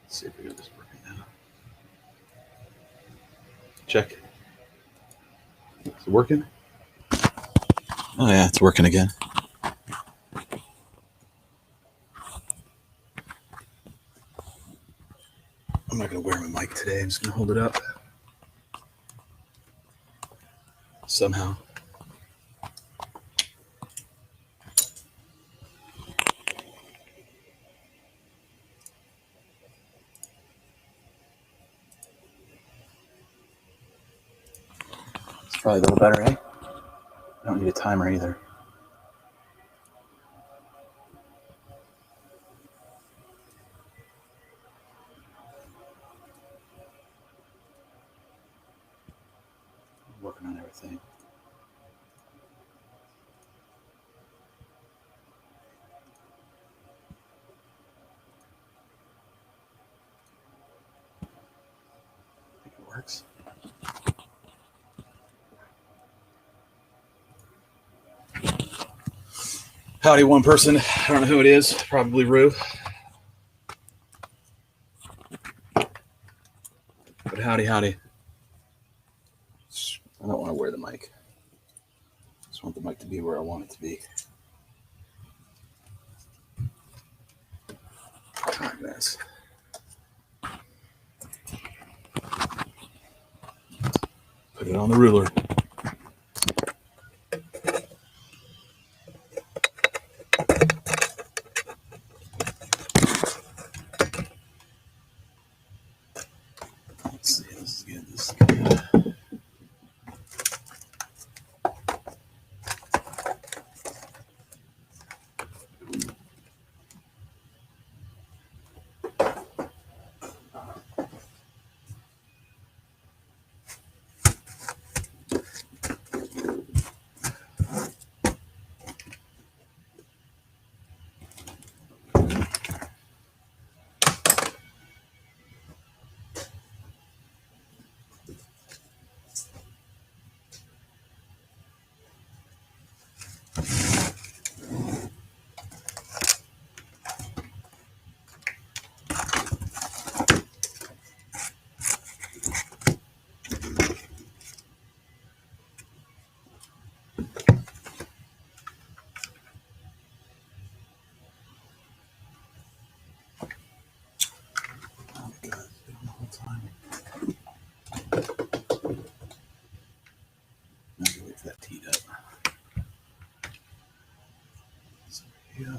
Let's see if we get this working now. Check. Is it working? Oh yeah, it's working again. I'm not going to wear my mic today. I'm just going to hold it up. Somehow. It's probably a little better, eh? I don't need a timer either. I'm working on everything. I think it works. Howdy, one person. I don't know who it is. Probably Rue. But howdy, howdy. I don't want to wear the mic. I just want the mic to be where I want it to be. Goodness. Put it on the ruler. Let's see. This is good. This is good. That teed up. So, yeah.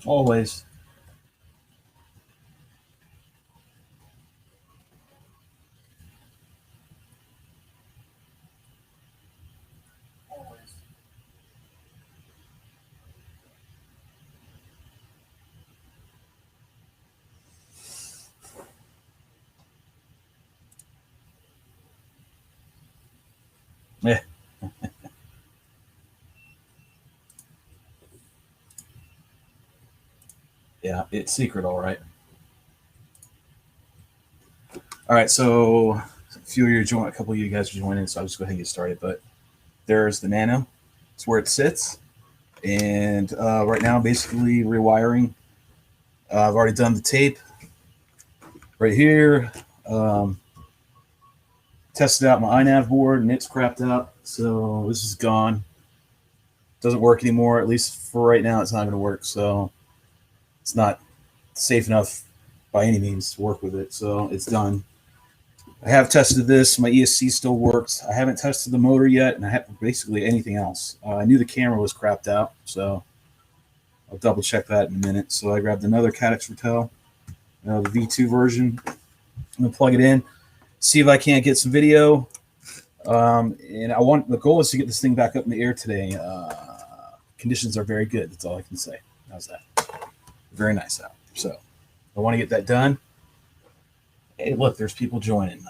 Always. Yeah, yeah, it's secret, all right. All right, so a few of you join, a couple of you guys are joining, so I'll just go ahead and get started. But there's the Nano. It's where it sits, and right now, basically rewiring. I've already done the tape right here. Um, Tested out my iNav board, and it's crapped out, so this is gone. Doesn't work anymore. At least for right now, it's not going to work. So it's not safe enough by any means to work with it. So it's done. I have tested this. My ESC still works. I haven't tested the motor yet, and I have basically anything else. I knew the camera was crapped out, so I'll double check that in a minute. So I grabbed another Caddx Ratel, the V2 version. I'm gonna plug it in. see if I can't get some video. And the goal is to get this thing back up in the air today. Conditions are very good. That's all I can say. How's that? Very nice out. So I want to get that done. Hey, look, there's people joining.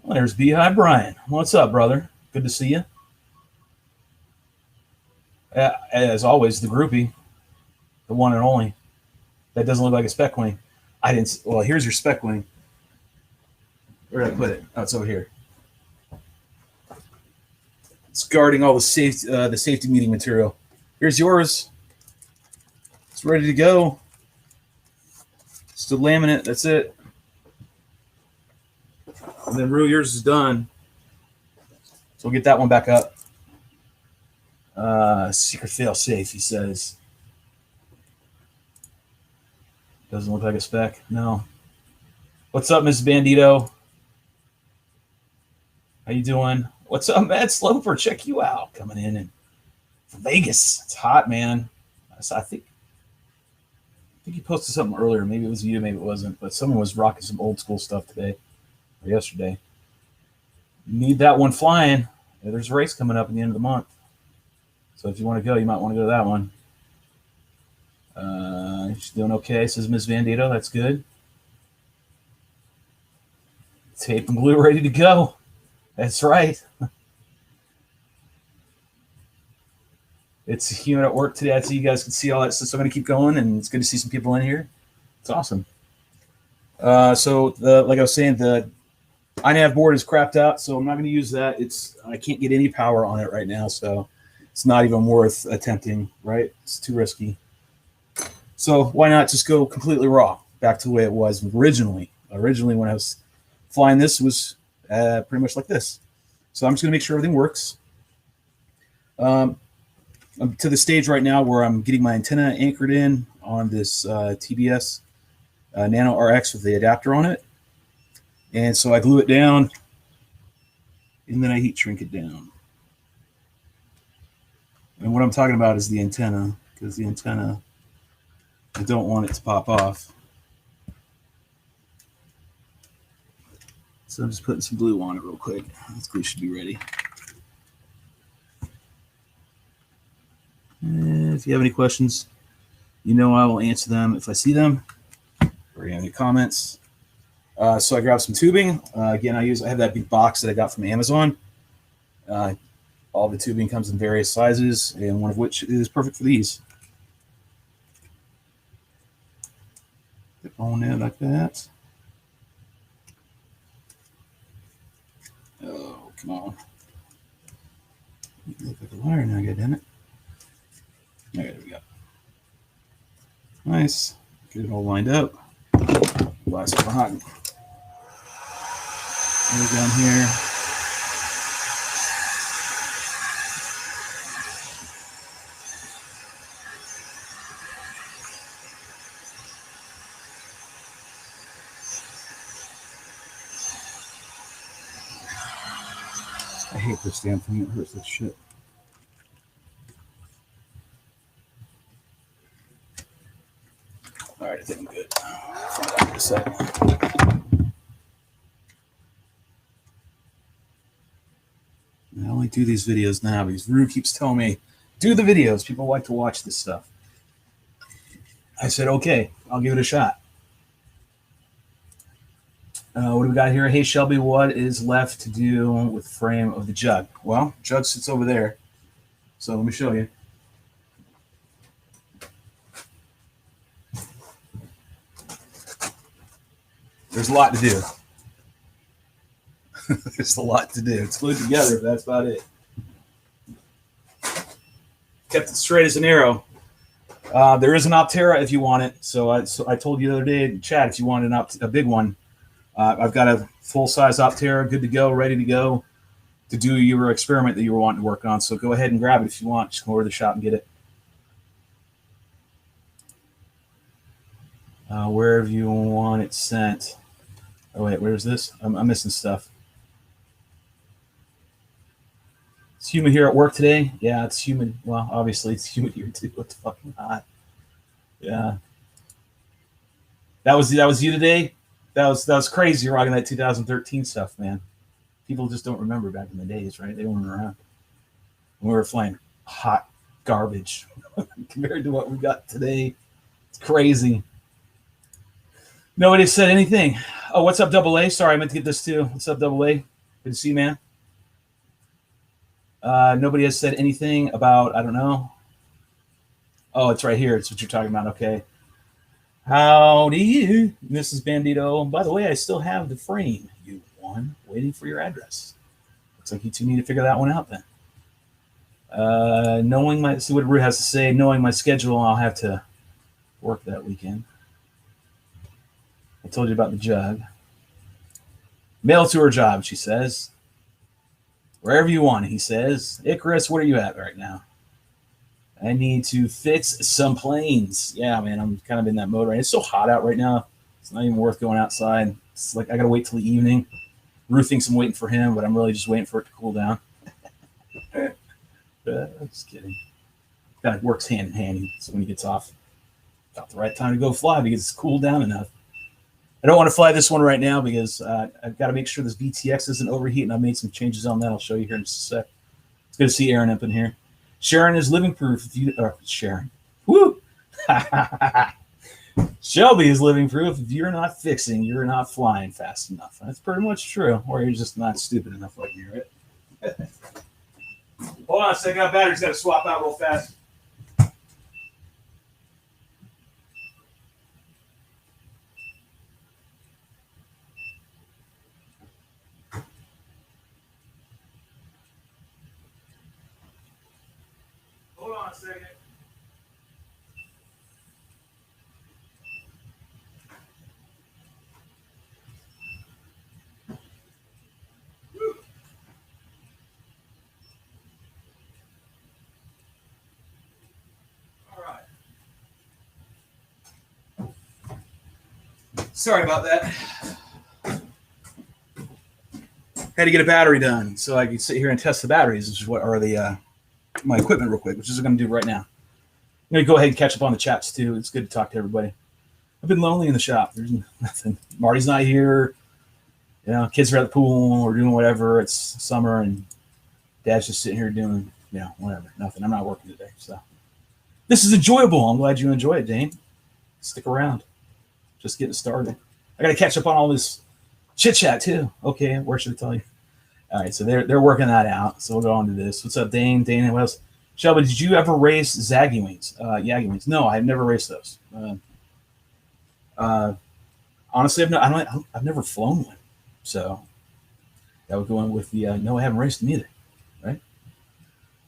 Well, there's Beehive Brian. What's up, brother? Good to see you. As always, the groupie, the one and only. That doesn't look like a Spec Wing. I didn't. Well, here's your Spec Wing. Where did I put it? Oh, it's over here. It's guarding all the safety meeting material. Here's yours. It's ready to go. Just a laminate. That's it. And then Rue, yours is done. So we'll get that one back up. Secret fail safe, he says. Doesn't look like a Spec. No. What's up, Miss Bandito? How you doing? What's up, Matt Sloper? Check you out. Coming in and from Vegas. It's hot, man. I think you posted something earlier. Maybe it was you, maybe it wasn't. But someone was rocking some old school stuff today or yesterday. Need that one flying. Yeah, there's a race coming up at the end of the month. So if you want to go, you might want to go to that one. She's doing okay, says Ms. Vandito. That's good. Tape and glue ready to go. That's right. It's humid at work today. I see you guys can see all that stuff. So I'm going to keep going, and it's good to see some people in here. It's awesome. So like I was saying, the iNav board is crapped out, so I'm not going to use that. I can't get any power on it right now, so it's not even worth attempting, right? It's too risky. So why not just go completely raw, back to the way it was originally. Originally, when I was flying this, was pretty much like this. So I'm just going to make sure everything works. I'm to the stage right now where I'm getting my antenna anchored in on this TBS Nano RX with the adapter on it. And so I glue it down, and then I heat shrink it down. And what I'm talking about is the antenna, because the antenna, I don't want it to pop off. So I'm just putting some glue on it real quick. This glue should be ready. And if you have any questions, you know I will answer them if I see them, or you have any comments. So I grabbed some tubing. Again, I have that big box that I got from Amazon. All the tubing comes in various sizes, and one of which is perfect for these. Put it on there like that. Oh, come on. Look like a wire now, damn it. Okay, there we go. Nice. Get it all lined up. Blast it hot. Down here. I hate this damn thing. It hurts like shit. All right, I think I'm good. Hold on for a second. I only do these videos now because Rue keeps telling me, do the videos. People like to watch this stuff. I said, okay, I'll give it a shot. What do we got here? Hey, Shelby, what is left to do with the frame of the jug? Well, jug sits over there. So let me show you. There's a lot to do. There's a lot to do. It's glued together, but that's about it. Kept it straight as an arrow. There is an Optera if you want it. So I told you the other day in chat, if you want a big one, I've got a full-size Optera, good to go, ready to go to do your experiment that you were wanting to work on. So go ahead and grab it if you want. Just go over to the shop and get it. Wherever you want it sent. Oh, wait, where's this? I'm missing stuff. It's humid here at work today. Yeah, it's humid. Well, obviously, it's humid here, too. It's fucking hot. Yeah. That was you today? That was crazy rocking that 2013 stuff, man. People just don't remember back in the days, right? They weren't around. We were flying hot garbage compared to what we got today. It's crazy. Nobody said anything. Oh, what's up, Double A? Sorry, I meant to get this too. What's up, Double A? Good to see you, man. Nobody has said anything about, I don't know. Oh, it's right here. It's what you're talking about. Okay. Howdy, Mrs. Bandito. By the way, I still have the frame, you one, waiting for your address. Looks like you two need to figure that one out then. Knowing my, see what Rue has to say, knowing my schedule, I'll have to work that weekend. I told you about the jug. Mail to her job, she says. Wherever you want, he says. Icarus, where are you at right now? I need to fix some planes. Yeah, man, I'm kind of in that mode right now. It's so hot out right now. It's not even worth going outside. It's like I got to wait till the evening. Rue thinks I'm waiting for him, but I'm really just waiting for it to cool down. I'm just kidding. Kind of works hand in hand. So when he gets off, about the right time to go fly because it's cooled down enough. I don't want to fly this one right now because I've got to make sure this VTX doesn't overheat, and I've made some changes on that. I'll show you here in just a sec. It's good to see Aaron up in here. Sharon is living proof. If you, Sharon, woo! Shelby is living proof. If you're not fixing, you're not flying fast enough. That's pretty much true. Or you're just not stupid enough like me, right? Hold on a second. Got batteries. Got to swap out real fast. Hold on a second. Sorry about that. Had to get a battery done so I could sit here and test the batteries, which is what are the my equipment real quick, which is what I'm going to do right now. I'm going to go ahead and catch up on the chats too. It's good to talk to everybody. I've been lonely in the shop. There's nothing. Marty's not here. You know, kids are at the pool or doing whatever. It's summer and Dad's just sitting here doing, you know, whatever. Nothing. I'm not working today. So this is enjoyable. I'm glad you enjoy it, Dane. Stick around. Just getting started. I got to catch up on all this chit chat too. Okay, where should I tell you? All right, so they're working that out. So we'll go on to this. What's up, Dane? Dane, what else? Shelby, did you ever race Zaggy Wings? Yaggy Wings? No, I've never raced those. Honestly, I've never flown one. So that would go in with the no, I haven't raced them either. Right?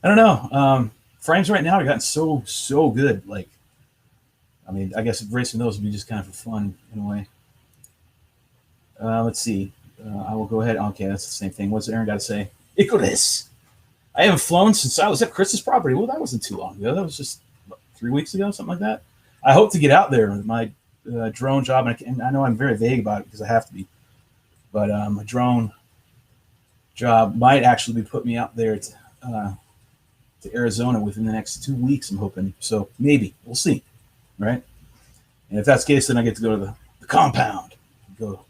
I don't know. Frames right now have gotten so good. Like, I mean, I guess racing those would be just kind of for fun in a way. Let's see. I will go ahead. Okay, that's the same thing. What's Aaron got to say? Icarus. I haven't flown since I was at Chris's property. Well, that wasn't too long ago. That was just 3 weeks ago, something like that. I hope to get out there with my drone job. And I know I'm very vague about it because I have to be. But my drone job might actually be putting me out there to Arizona within the next 2 weeks, I'm hoping. So maybe. We'll see. Right? And if that's the case, then I get to go to the compound. Go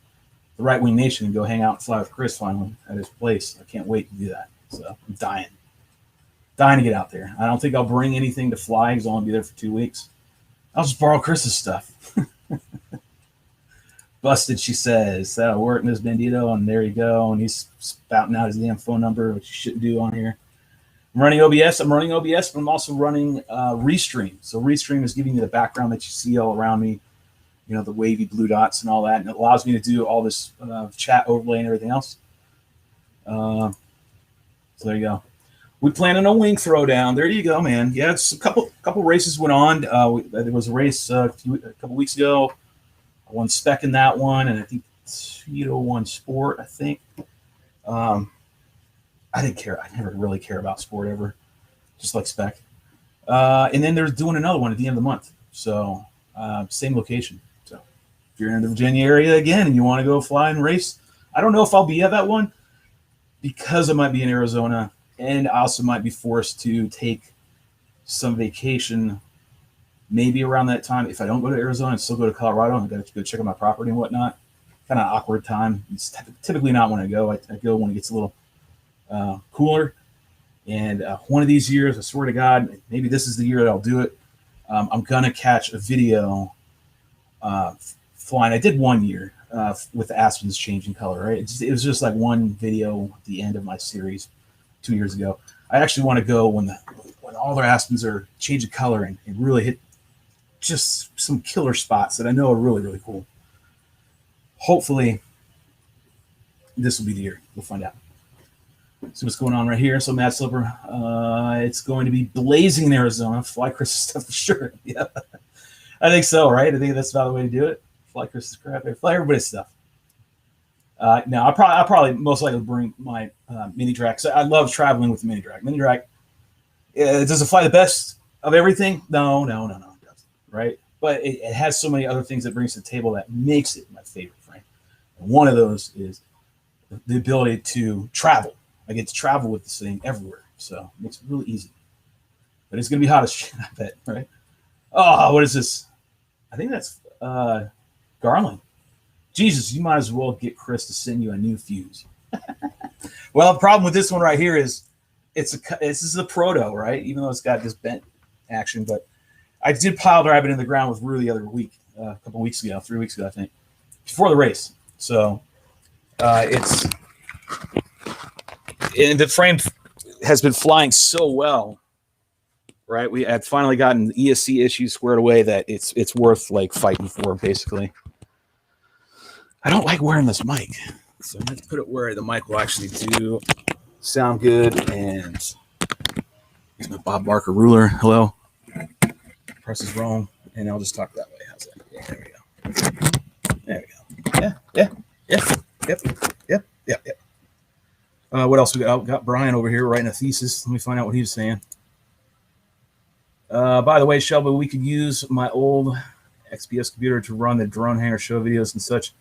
the RiteWing Nation and go hang out and fly with Chris finally at his place. I can't wait to do that. So I'm dying to get out there. I don't think I'll bring anything to fly because I'll only be there for 2 weeks. I'll just borrow Chris's stuff. Busted, she says. That'll work, Ms. Bandito. And there you go. And he's spouting out his damn phone number, which you shouldn't do on here. I'm running OBS. But I'm also running Restream. So Restream is giving you the background that you see all around me. You know, the wavy blue dots and all that. And it allows me to do all this chat overlay and everything else. So there you go. We planning a wing throwdown. There you go, man. Yeah, it's a couple races went on. There was a race a couple weeks ago. I won Spec in that one, and I think Tito won Sport, I think. I didn't care. I never really care about Sport ever, just like Spec. And then they're doing another one at the end of the month. So same location. So if you're in the Virginia area again and you want to go fly and race, I don't know if I'll be at that one because I might be in Arizona, and I also might be forced to take some vacation maybe around that time. If I don't go to Arizona and still go to Colorado and I got to go check out my property and whatnot, kind of awkward time. It's typically not when I go. I go when it gets a little cooler. And one of these years, I swear to God, maybe this is the year that I'll do it. I'm gonna catch a video flying. I did 1 year with the aspens changing color. Right, it was just like one video at the end of my series 2 years ago. I actually want to go when all their aspens are changing color and really hit just some killer spots that I know are really, really cool. Hopefully, this will be the year. We'll find out. See what's going on right here. So Mad Slipper, it's going to be blazing in Arizona. Fly Chris's stuff for sure. Yeah, I think so, right? I think that's about the way to do it. Fly Chris's crap. Fly everybody's stuff. Now, I'll probably most likely bring my mini Drak. So I love traveling with the mini Drak. Mini Drak, does it fly the best of everything? No, it doesn't. Right? But it has so many other things that brings to the table that makes it my favorite frame. And one of those is the ability to travel. I get to travel with this thing everywhere, so it makes it really easy. But it's going to be hot as shit, I bet, right? Oh, what is this? I think that's Garland. Jesus, you might as well get Chris to send you a new fuse. Well, the problem with this one right here is this is a proto, right? Even though it's got this bent action, but I did pile drive it in the ground with Rue the other week, a couple weeks ago, 3 weeks ago, I think, before the race. So and the frame has been flying so well, right? We had finally gotten the ESC issues squared away that it's worth like fighting for, basically. I don't like wearing this mic, so I'm going to put it where the mic will actually do sound good. And here's my Bob Barker ruler. Hello. Press is wrong, and I'll just talk that way. How's that? Yeah, there we go. There we go. Yep. What else we got? Oh, got Brian over here writing a thesis. Let me find out what he was saying. By the way, Shelby, we could use my old XPS computer to run the drone hangar show videos and such.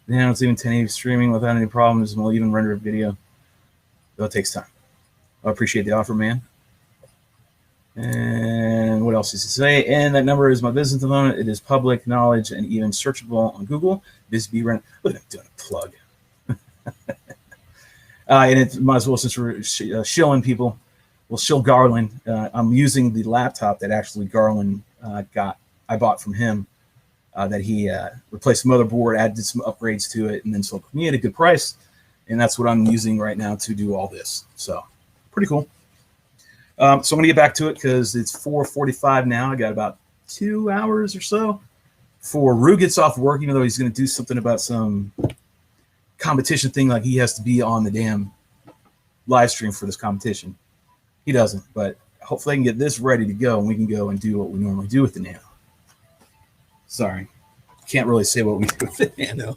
Then it's even 1080 streaming without any problems, and we'll even render a video. Though it takes time. I appreciate the offer, man. And what else does he say? And that number is my business phone. It is public knowledge and even searchable on Google. Look at him doing a plug. And it might as well, since we're shilling people, we'll shill Garland. I'm using the laptop that actually Garland I bought from him. That he replaced the motherboard, added some upgrades to it, and then sold me at a good price. And that's what I'm using right now to do all this. So pretty cool. So I'm going to get back to it because it's 4:45 now. I got about 2 hours or so before Rue gets off work, even though he's going to do something about some competition thing, like he has to be on the damn live stream for this competition. He doesn't, but hopefully I can get this ready to go and we can go and do what we normally do with the Nano. Sorry, can't really say what we do with the Nano.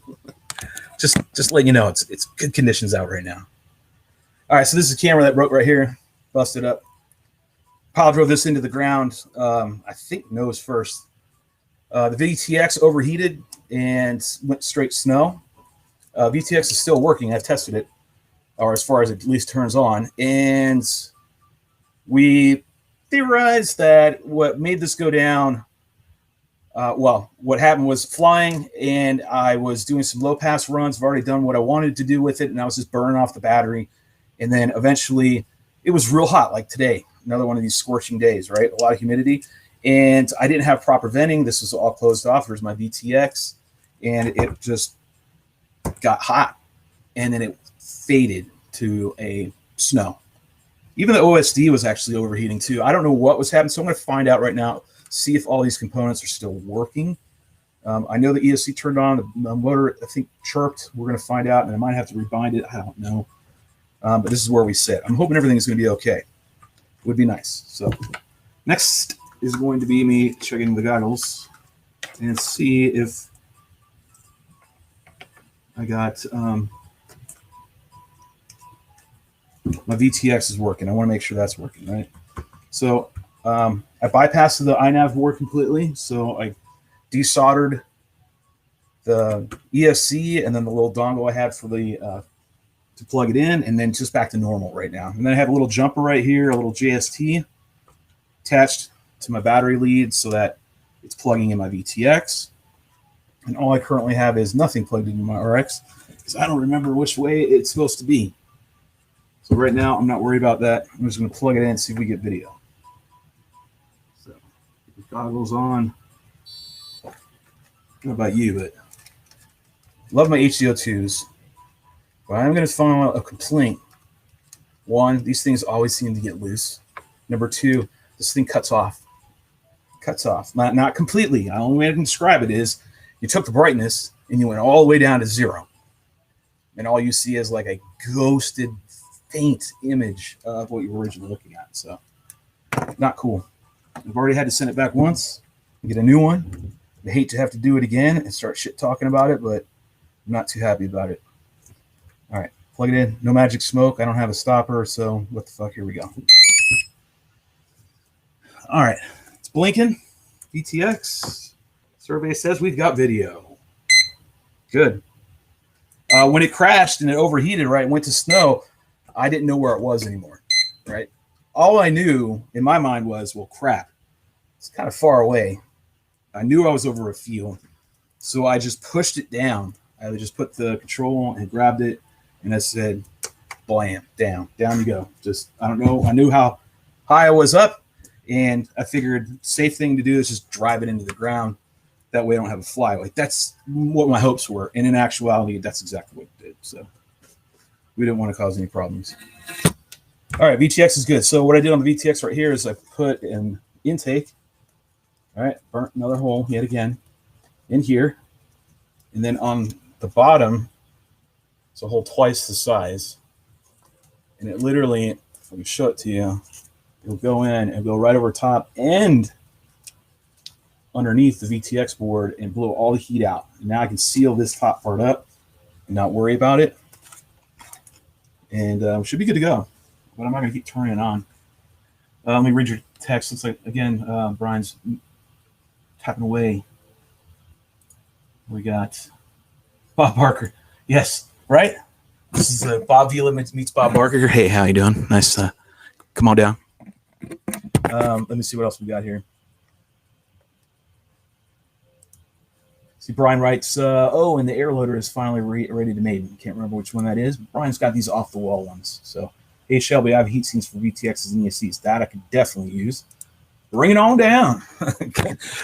just letting you know it's good conditions out right now. All right, so this is a camera that broke right here, busted up. Pile drove this into the ground, I think nose first. The VTX overheated and went straight snow. VTX is still working. I've tested it, or as far as it at least turns on. And we theorized that what made this go down, what happened was flying, and I was doing some low-pass runs. I've already done what I wanted to do with it, and I was just burning off the battery. And then eventually it was real hot, like today. Another one of these scorching days, right? A lot of humidity. And I didn't have proper venting. This was all closed off. There's my VTX. And it just got hot. And then it faded to a snow. Even the OSD was actually overheating too. I don't know what was happening. So I'm going to find out right now, see if all these components are still working. I know the ESC turned on. The motor, I think, chirped. We're going to find out. And I might have to rebind it. I don't know. But this is where we sit. I'm hoping everything is going to be okay. Would be nice. So next is going to be me checking the goggles and see if I got my VTX is working. I want to make sure that's working, right? So I bypassed the iNav board completely. So I desoldered the ESC and then the little dongle I had for the to plug it in, and then just back to normal right now. And then I have a little jumper right here, a little JST attached to my battery lead so that it's plugging in my VTX. And all I currently have is nothing plugged into my RX because I don't remember which way it's supposed to be. So right now, I'm not worried about that. I'm just going to plug it in and see if we get video. So, goggles on. I don't know about you, but love my HCO2s. But I'm going to file a complaint. One, these things always seem to get loose. Number two, this thing cuts off. Cuts off. Not completely. The only way I can describe it is you took the brightness and you went all the way down to 0. And all you see is like a ghosted, faint image of what you were originally looking at. So, not cool. I've already had to send it back once and get a new one. I hate to have to do it again and start shit talking about it, but I'm not too happy about it. All right, plug it in. No magic smoke. I don't have a stopper, so what the fuck? Here we go. All right, it's blinking. VTX. Survey says we've got video. Good. When it crashed and it overheated, right, and went to snow, I didn't know where it was anymore, right? All I knew in my mind was, well, crap, it's kind of far away. I knew I was over a field, so I just pushed it down. I just put the control and grabbed it, and I said, blam, down you go. Just, I don't know. I knew how high I was up, and I figured safe thing to do is just drive it into the ground. That way I don't have a fly. Like, that's what my hopes were. And in actuality, that's exactly what it did. So we didn't want to cause any problems. All right, VTX is good. So what I did on the VTX right here is I put an intake. All right, burnt another hole yet again in here. And then on the bottom, it's a hole twice the size. And it literally, if I can show it to you, it'll go in and go right over top and underneath the VTX board and blow all the heat out. And now I can seal this top part up and not worry about it. And we should be good to go. But I'm not going to keep turning it on. Let me read your text. Looks like, again, Brian's tapping away. We got Bob Barker. Yes, right? This is Bob Vila meets Bob Barker. Hey, how you doing? Nice. Come on down. Let me see what else we got here. See, Brian writes, oh, and the air loader is finally ready to made. Can't remember which one that is. But Brian's got these off-the-wall ones. So, hey, Shelby, I have heat sinks for VTXs and ESCs. That I could definitely use. Bring it on down.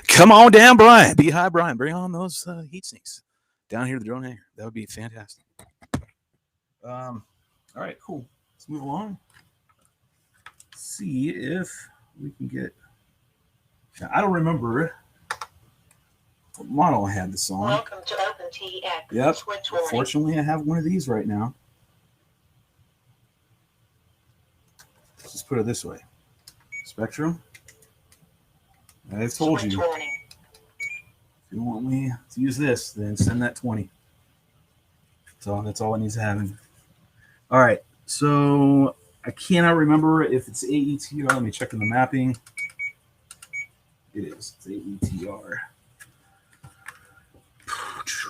Come on down, Brian. Be high, Brian. Bring on those heat sinks down here to the drone hangar. That would be fantastic. All right, cool. Let's move along. See if we can get... Now, I don't remember... what model I had this on. Welcome to OpenTX. Yep. Fortunately, I have one of these right now. Let's just put it this way. Spectrum. I've told you. If you want me to use this, then send that 20. That's all it needs to happen. All right. So I cannot remember if it's AETR. Let me check in the mapping. It is. It's AETR.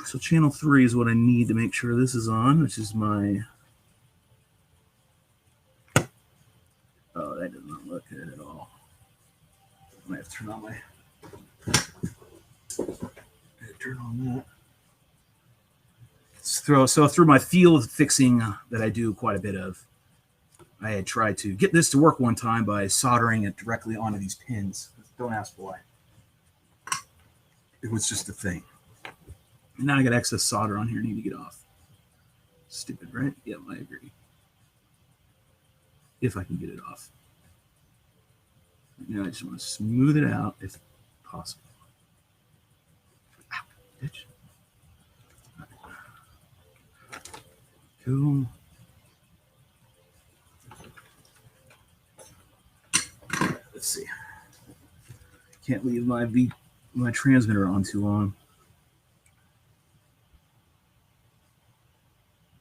So channel 3 is what I need to make sure this is on, which is my... Oh, that does not look good at all. I might have to turn on my... Turn on that. So through my field fixing that I do quite a bit of, I had tried to get this to work one time by soldering it directly onto these pins. Don't ask why. It was just a thing. And now I got excess solder on here. I need to get off. Stupid, right? Yeah, I agree. If I can get it off. Now I just want to smooth it out if possible. Ow, bitch. Cool. Let's see. Can't leave my transmitter on too long.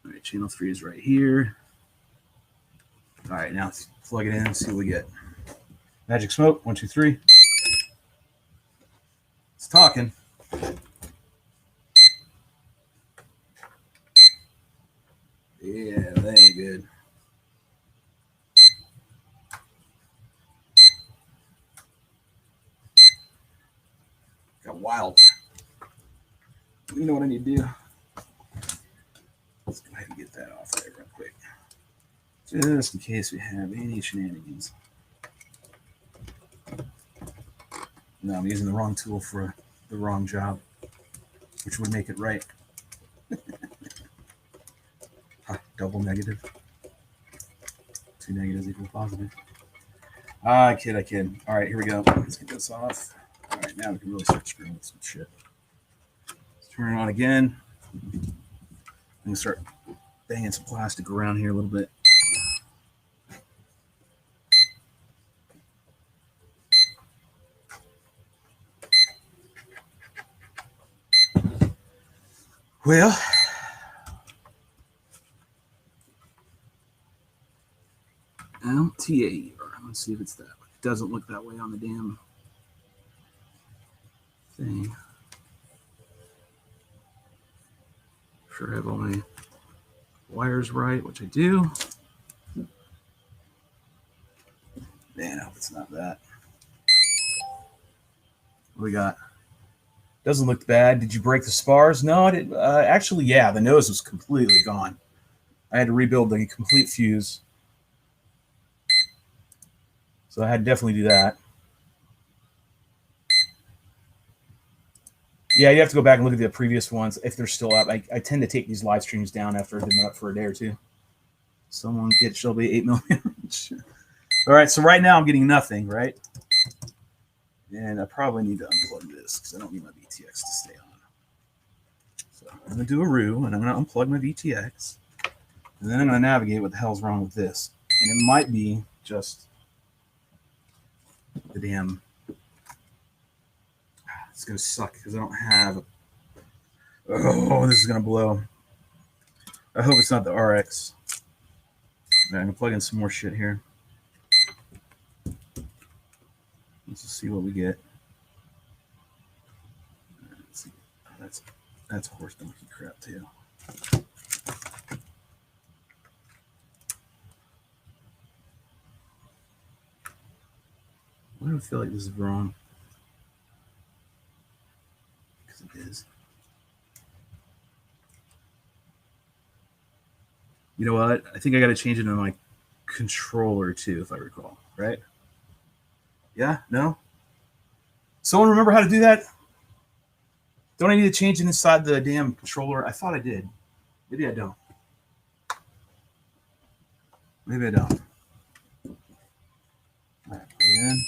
All right, channel 3 is right here. All right, now let's plug it in and see what we get. Magic smoke, 1, 2, 3. It's talking. Yeah, that ain't good. Got wild. You know what I need to do? Let's go ahead and get that off there real quick. Just in case we have any shenanigans. No, I'm using the wrong tool for the wrong job, which would make it right. Double negative. 2 negatives equal positive. I kid. All right, here we go. Let's get this off. All right, now we can really start screwing with some shit. Let's turn it on again. I'm going to start banging some plastic around here a little bit. Well, LTA. Let's see if it's that way. It doesn't look that way on the damn thing. Sure, I have all my wires right, which I do. Man, I hope it's not that. What we got? Doesn't look bad. Did you break the spars? No, I didn't. Actually, yeah, the nose was completely gone. I had to rebuild the complete fuse. So I had to definitely do that. Yeah, you have to go back and look at the previous ones if they're still up. I tend to take these live streams down after I've been up for a day or two. Someone get Shelby 8mm. All right, so right now I'm getting nothing, right? And I probably need to unplug this because I don't need my VTX to stay on. So I'm going to do a RU, and I'm going to unplug my VTX. And then I'm going to navigate what the hell's wrong with this. And it might be just the damn... It's going to suck because I don't have... Oh, this is going to blow. I hope it's not the RX. Right, I'm going to plug in some more shit here. Let's just see what we get. Let's see. That's horse donkey crap too. Why do I feel like this is wrong? Because it is. You know what? I think I got to change it in my controller too, if I recall. Right? Yeah? No? Someone remember how to do that? Don't I need to change it inside the damn controller? I thought I did. Maybe I don't. Maybe I don't. All right, put it in.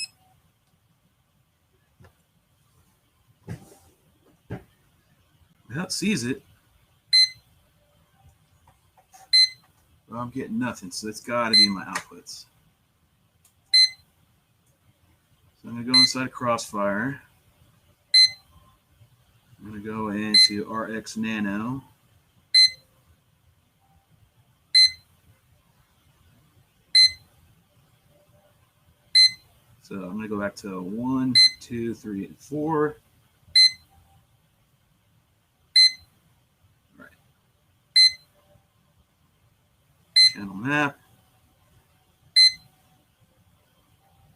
Well, it sees it. Well, I'm getting nothing, so it's got to be my outputs. So I'm going to go inside Crossfire. I'm going to go into RX Nano. So I'm going to go back to 1, 2, 3, and 4. All right. Channel map.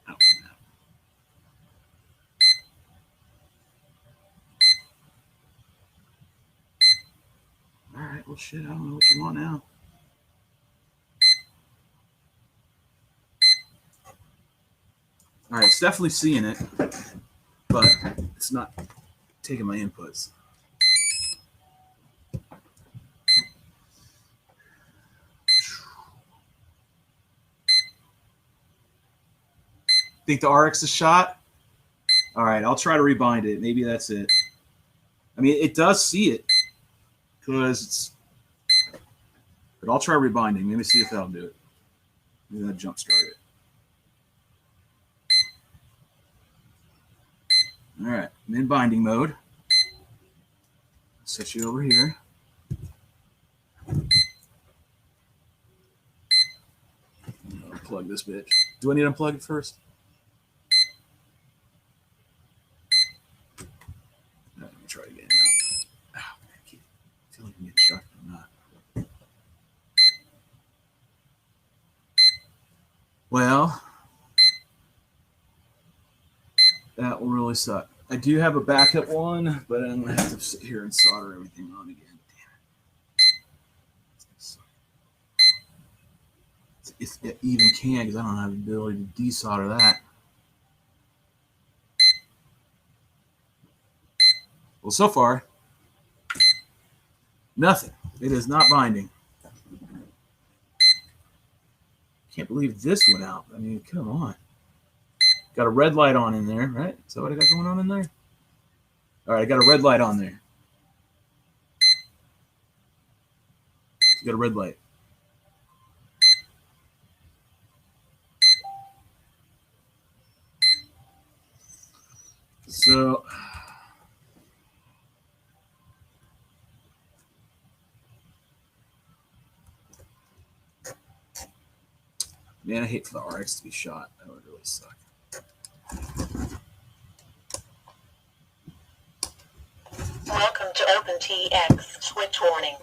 Output map. All right. Well, shit. I don't know what you want now. All right. It's definitely seeing it, but it's not taking my inputs. Think the RX is shot? All right, I'll try to rebind it. Maybe that's it. I mean, it does see it because it's. But I'll try rebinding. Let me see if that'll do it. Maybe that'll jump start it. All right, I'm in binding mode. Set you over here. Unplug this bitch. Do I need to unplug it first? Let me try again now. Oh, man, I feel like I'm getting shocked or not. Well, that will really suck. I do have a backup one, but I'm going to have to sit here and solder everything on again. If it even can, because I don't have the ability to desolder that. Well, so far, nothing. It is not binding. Can't believe this went out. I mean, come on. Got a red light on in there, right? Is that what I got going on in there? All right, I got a red light on there. Got a red light. So, man, I hate for the RX to be shot. That would really suck. Welcome to OpenTX. Switch warning.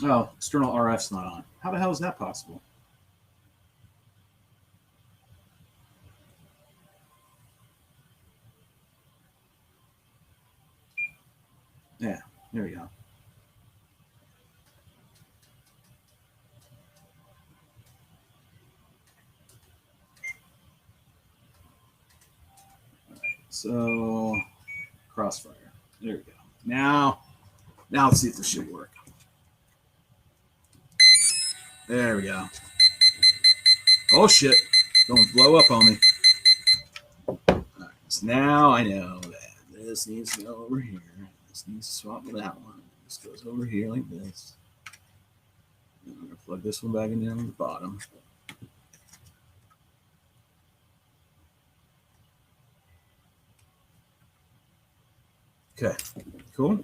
Oh, external RF's not on. How the hell is that possible? Yeah, there we go. So, crossfire. There we go. Now let's see if this should work. There we go. Oh shit! Don't blow up on me. All right, so now I know that this needs to go over here. This needs to swap with that one. This goes over here like this. And I'm gonna plug this one back in there on the bottom. Okay, cool.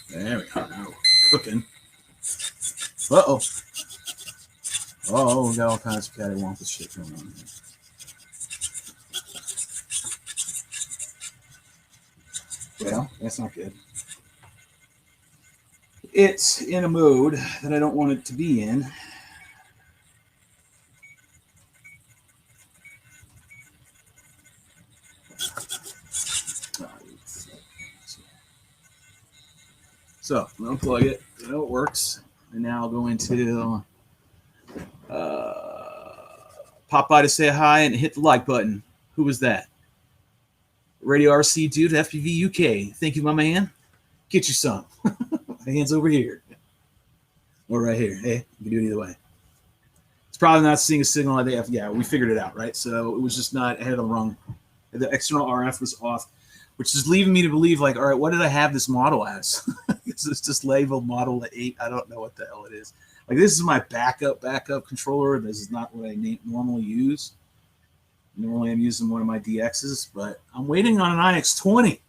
There we go. Now we're cooking. Uh-oh. Oh, we got all kinds of cattywampus shit going on here. Well, that's not good. It's in a mode that I don't want it to be in. So I'm gonna plug it. I know it works. And now I'll go into pop by to say hi and hit the like button. Who was that? Radio RC Dude, FPV UK. Thank you, my man. Get you some. My hand's over here. Or right here. Hey, you can do it either way. It's probably not seeing a signal like that. Yeah, we figured it out, right? So it was just not, I had it wrong. The external RF was off, which is leaving me to believe, like, all right, what did I have this model as? It's just labeled Model 8. I don't know what the hell it is. Like, this is my backup controller. This is not what I normally use. Normally I'm using one of my DXs, but I'm waiting on an IX20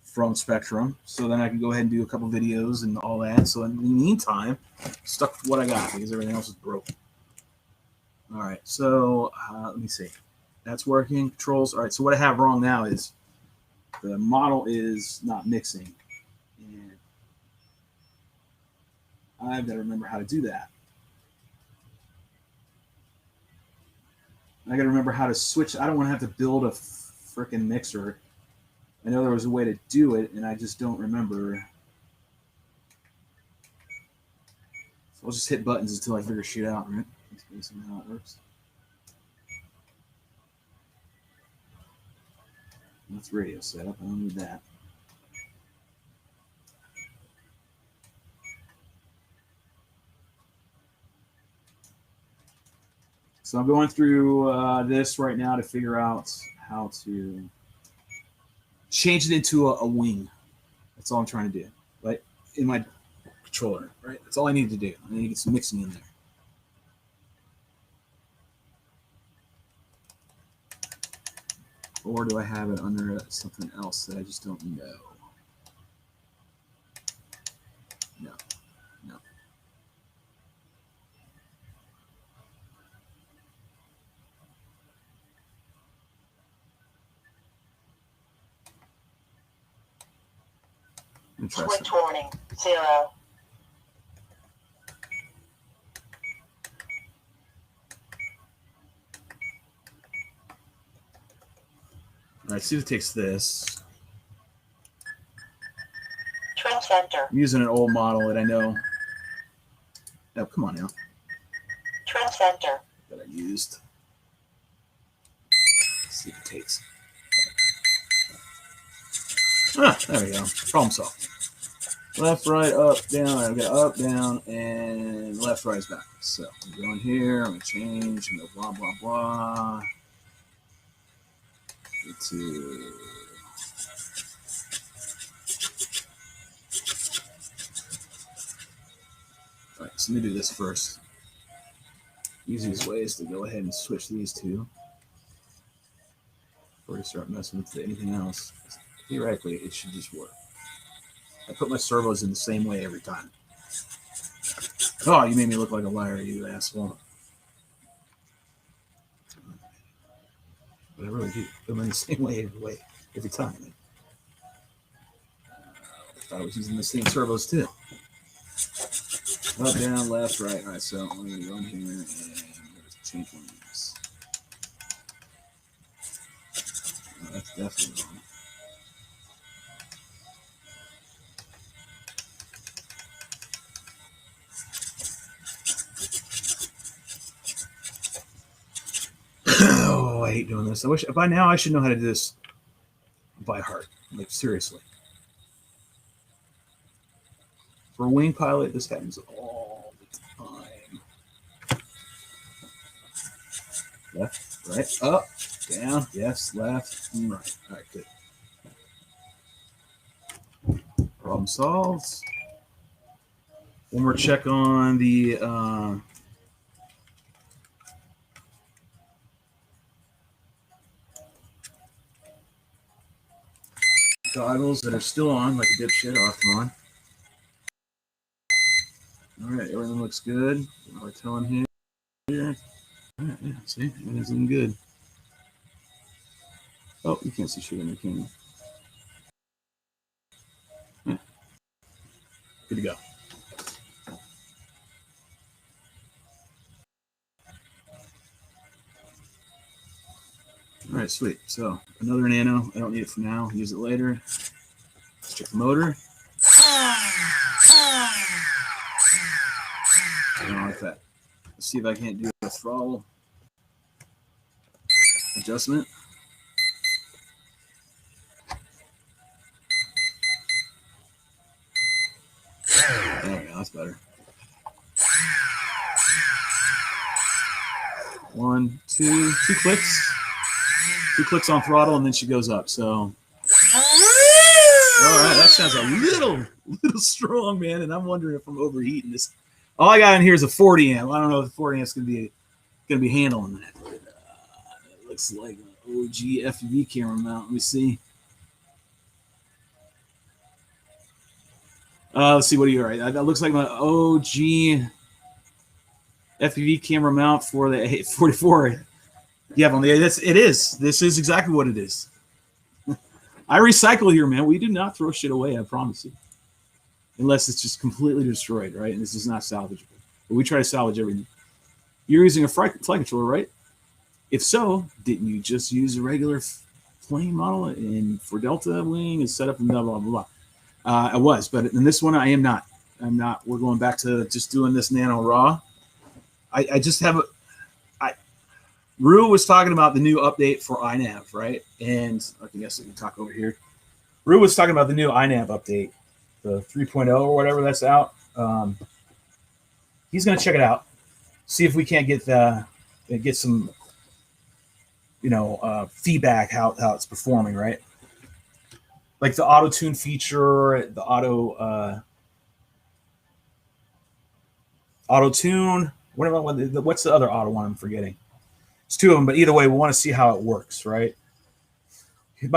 from Spectrum, so then I can go ahead and do a couple videos and all that. So in the meantime, stuck with what I got because everything else is broken. All right, so let me see. That's working. Controls. All right, so what I have wrong now is the model is not mixing. And I've got to remember how to do that. I got to remember how to switch. I don't want to have to build a freaking mixer. I know there was a way to do it, and I just don't remember. So I'll just hit buttons until I figure shit out, right? That's basically how it works. That's radio setup. I don't need that. So I'm going through this right now to figure out how to change it into a wing. That's all I'm trying to do. Like in my controller, right? That's all I need to do. I need to get some mixing in there. Or do I have it under something else that I just don't know? No. Interesting. Switch warning, 0. All right, see if it takes this. Trim center, I'm using an old model that I know. Oh, come on now. trim center, That I used. Let's see if it takes. Ah, there we go. Problem solved. Left, right, up, down. I've got up, down, and left, right is back. So I'm going here. I'm going to change. I'm going to blah, blah, blah. Get to. All right, so let me do this first. Easiest way is to go ahead and switch these two before you start messing with anything else. Theoretically, it should just work. I put my servos in the same way every time. Oh, you made me look like a liar, you asshole. But I really do. Put them in the same way every time. I thought I was using the same servos too. Up, down, left, right. All right, so I'm going to go in here and I'm going to change one of these. Oh, that's definitely wrong. Oh, I hate doing this. I wish by now I should know how to do this by heart. Like, seriously. For a wing pilot, this happens all the time. Left, right, up, down, yes, left, and right. All right, good. Problem solved. One more check on the goggles that are still on, like a dipshit, off them on. All right, everything looks good. We're telling here. All right, yeah, see, everything's looking good. Oh, you can't see shit in the camera. Yeah. Good to go. All right, sweet. So another Nano. I don't need it for now. I'll use it later. Let's check the motor. I don't like that. Let's see if I can't do a throttle adjustment. There we go. That's better. 1, 2 clicks. 2 clicks on throttle, and then she goes up. So, all right, that sounds a little strong, man. And I'm wondering if I'm overheating this. All I got in here is a 40 amp. I don't know if the 40 amp's gonna be handling that. But, it looks like an OG FPV camera mount. Let me see. Let's see. What do you write? That looks like my OG FPV camera mount for the 844. Yeah, it is. This is exactly what it is. I recycle here, man. We do not throw shit away, I promise you. Unless it's just completely destroyed, right? And this is not salvageable. But we try to salvage everything. You're using a flight controller, right? If so, didn't you just use a regular plane model and for Delta Wing and set up and blah, blah, blah, blah. I was, but in this one, I am not. I'm not. We're going back to just doing this Nano raw. I just have a... Rue was talking about the new update for iNav, right? And I guess we can talk over here. Rue was talking about the new iNav update, the 3.0 or whatever that's out. He's going to check it out, see if we can't get some, feedback how it's performing, right? Like the auto tune feature, the auto tune. What's the other auto one I'm forgetting? It's 2 of them, but either way, we want to see how it works, right? It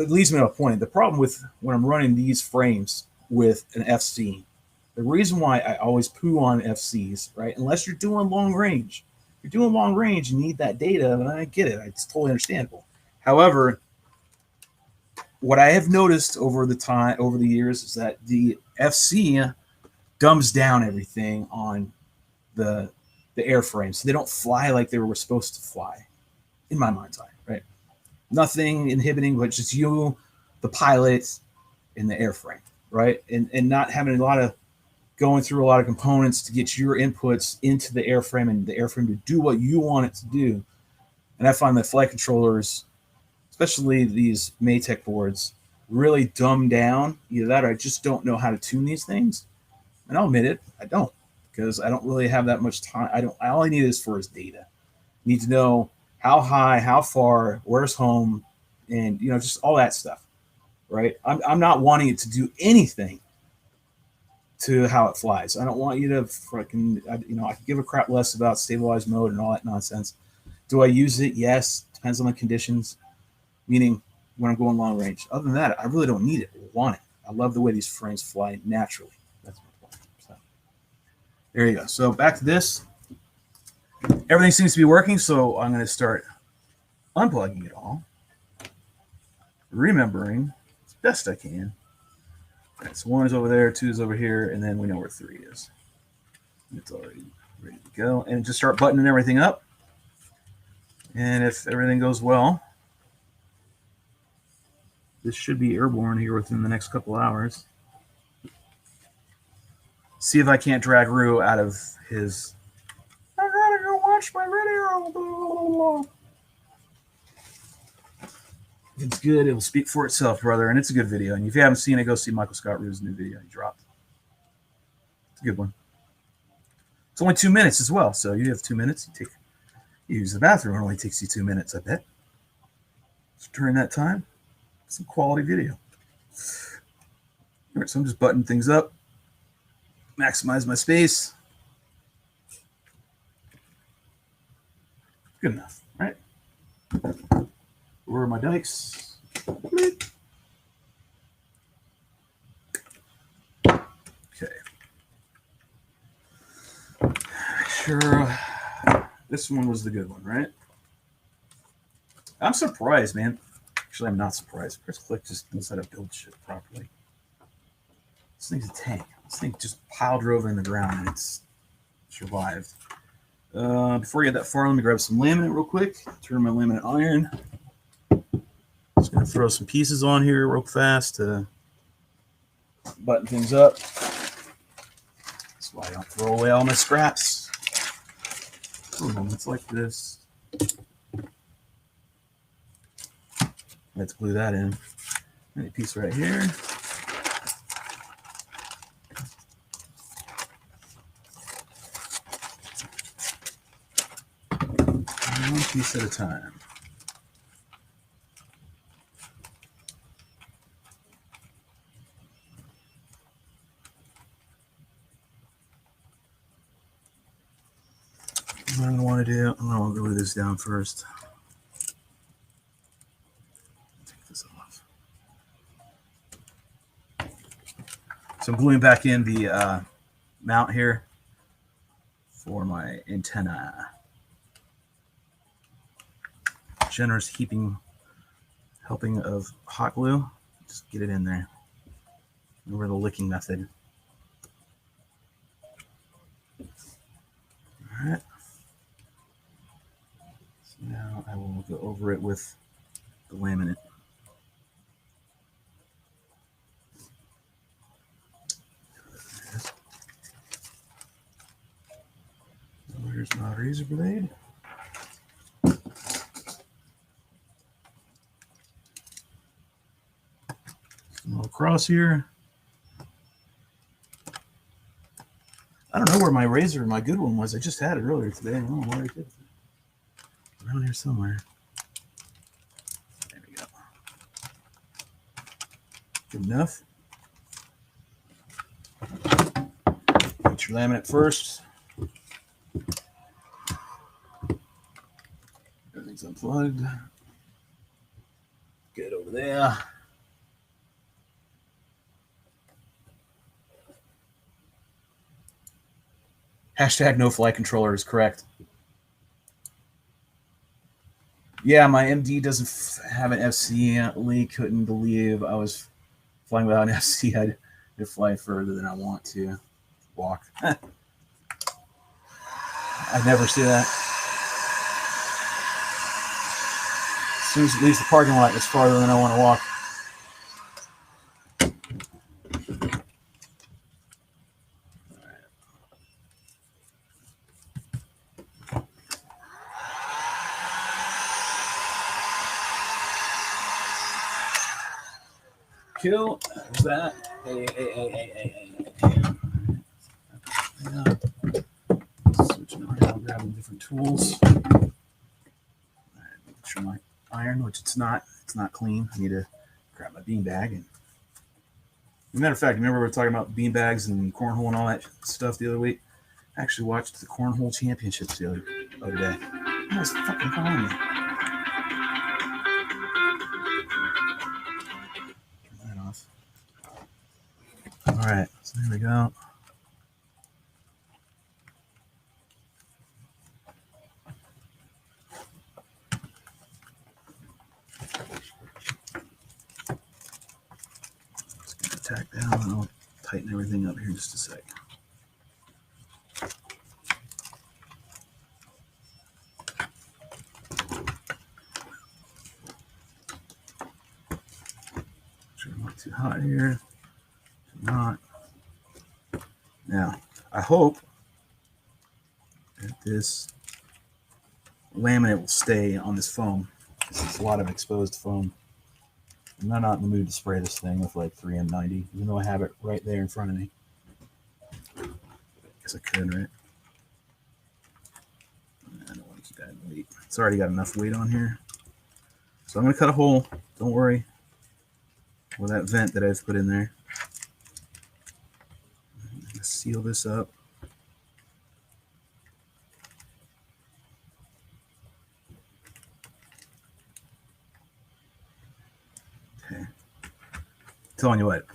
leads me to a point. The problem with when I'm running these frames with an FC, the reason why I always poo on FCs, right? Unless you're doing long range. If you're doing long range, you need that data, and I get it. It's totally understandable. However, what I have noticed over the years is that the FC dumbs down everything on the airframe, so they don't fly like they were supposed to fly, in my mind's eye, right? Nothing inhibiting, but just you, the pilot, and the airframe, right? And not having a lot of going through a lot of components to get your inputs into the airframe and the airframe to do what you want it to do. And I find that flight controllers, especially these Maytech boards, really dumb down. Either that or I just don't know how to tune these things. And I'll admit it, I don't, because I don't really have that much time. All I need is for is data. I need to know how high, how far, where's home, and just all that stuff. Right? I'm not wanting it to do anything to how it flies. I don't want you to fucking, I can give a crap less about stabilized mode and all that nonsense. Do I use it? Yes. Depends on the conditions, meaning when I'm going long range. Other than that, I really don't need it. I want it. I love the way these frames fly naturally. That's my point. So, there you go. So back to this. Everything seems to be working, so I'm going to start unplugging it all, remembering as best I can. All right, so 1 is over there, 2 is over here, and then we know where 3 is. It's already ready to go. And just start buttoning everything up. And if everything goes well, this should be airborne here within the next couple hours. See if I can't drag Rue out of his, I gotta go watch my video. Blah, blah, blah. If it's good, it'll speak for itself, brother. And it's a good video. And if you haven't seen it, go see Michael Scott Rue's new video he dropped. It's a good one. It's only 2 minutes as well. So you have 2 minutes. You use the bathroom. It only takes you 2 minutes, I bet. So during that time, some quality video. All right, so I'm just buttoning things up. Maximize my space. Good enough, right? Where are my dikes? Okay. Sure. This one was the good one, right? I'm surprised, man. Actually, I'm not surprised. Chris Click just knows how to build shit properly. This thing's a tank. This thing just pile drove in the ground and it's survived. Before we get that far, let me grab some laminate real quick. Turn my laminate iron. Just going to throw some pieces on here real fast to button things up. That's why I don't throw away all my scraps. It's like this. Let's glue that in. And a piece right here. One piece at a time. What I want to do, I'm going to glue this down first. Take this off. So I'm gluing back in the mount here for my antenna. Generous helping of hot glue. Just get it in there. Remember the licking method. All right. So now I will go over it with the laminate. Where's my razor blade? A little cross here. I don't know where my razor, my good one was. I just had it earlier today. I don't know where I did it. Around here somewhere. There we go. Good enough. Put your laminate first. Everything's unplugged. Get over there. Hashtag no flight controller is correct. Yeah, my MD doesn't have an FC. Lee couldn't believe I was flying without an FC. I'd fly further than I want to walk. I never see that. As soon as it leaves the parking lot, it's farther than I want to walk. Kill that. Hey. Yeah. Switching around, grabbing different tools. All right, make sure my iron, which it's not clean. I need to grab my bean bag. And as a matter of fact, remember we were talking about bean bags and cornhole and all that stuff the other week? I actually watched the cornhole championships the other day. That was fucking calling me. Turn that off. All right, so there we go. Let's get the tack down and I'll tighten everything up here in just a sec. Sure I'm not too hot here. Not. Now, I hope that this laminate will stay on this foam. There's a lot of exposed foam. I'm not in the mood to spray this thing with like 3M90, even though I have it right there in front of me. Guess I could, right? I don't want to keep adding weight. It's already got enough weight on here. So I'm going to cut a hole. Don't worry. With that vent that I've put in there. I'm going to seal this up. Okay. Telling you what,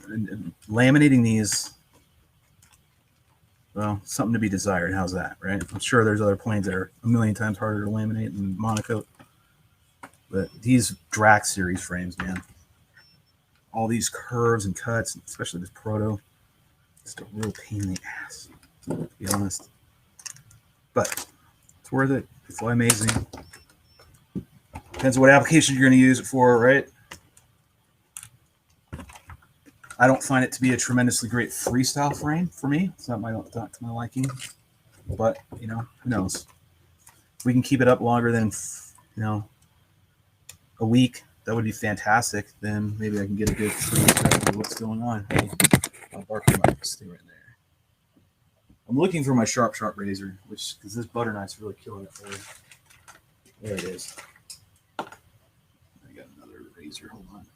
laminating these, well, something to be desired. How's that, right? I'm sure there's other planes that are a million times harder to laminate than Monaco. But these Drak series frames, man, all these curves and cuts, especially this proto, just a real pain in the ass, to be honest. But it's worth it. They fly amazing. Depends on what application you're going to use it for, right? I don't find it to be a tremendously great freestyle frame for me. It's not to my liking. But, you know, who knows? If we can keep it up longer than, you know, a week, that would be fantastic. Then maybe I can get a good perspective of what's going on. Hey, I'll bark might stay right there. I'm looking for my sharp razor, because this butter knife's really killing it for me. There it is. I got another razor. Hold on.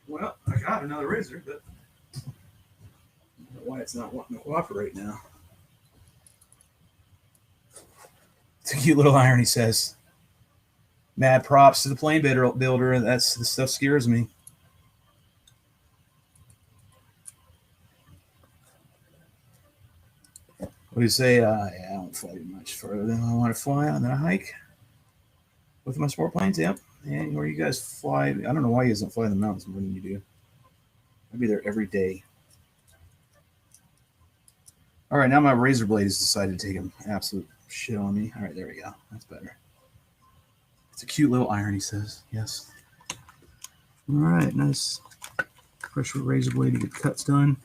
Well, I got another razor, but I don't know why it's not wanting to cooperate now. It's a cute little iron, he says. Mad props to the plane builder. This stuff scares me. What do you say? Yeah, I don't fly much further than I want to fly on a hike with my sport planes. Yep. And where you guys fly? I don't know why you guys don't fly in the mountains more than you do. I'd be there every day. All right, now my razor blade has decided to take an absolute shit on me. All right, there we go. That's better. It's a cute little iron, he says. Yes. All right, nice pressure razor blade to get cuts done.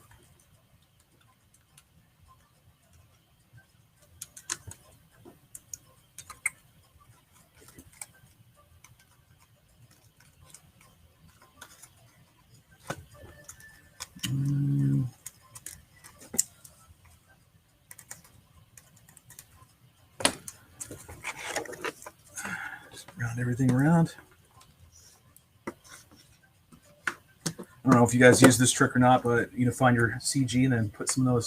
everything around. I don't know if you guys use this trick or not, but find your CG and then put some of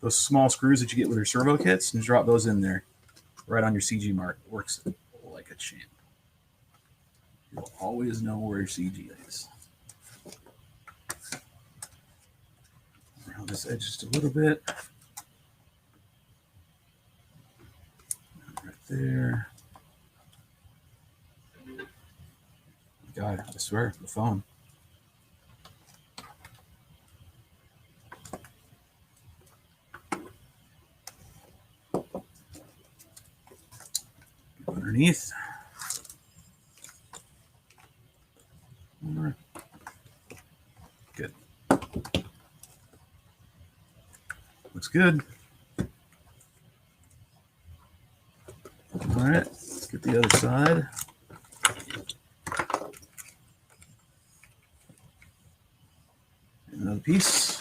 those small screws that you get with your servo kits and drop those in there, right on your CG mark. It works like a champ. You'll always know where your CG is. Around this edge just a little bit. Right there. God, I swear, the phone. Underneath. Good. Looks good. All right, let's get the other side. Another piece.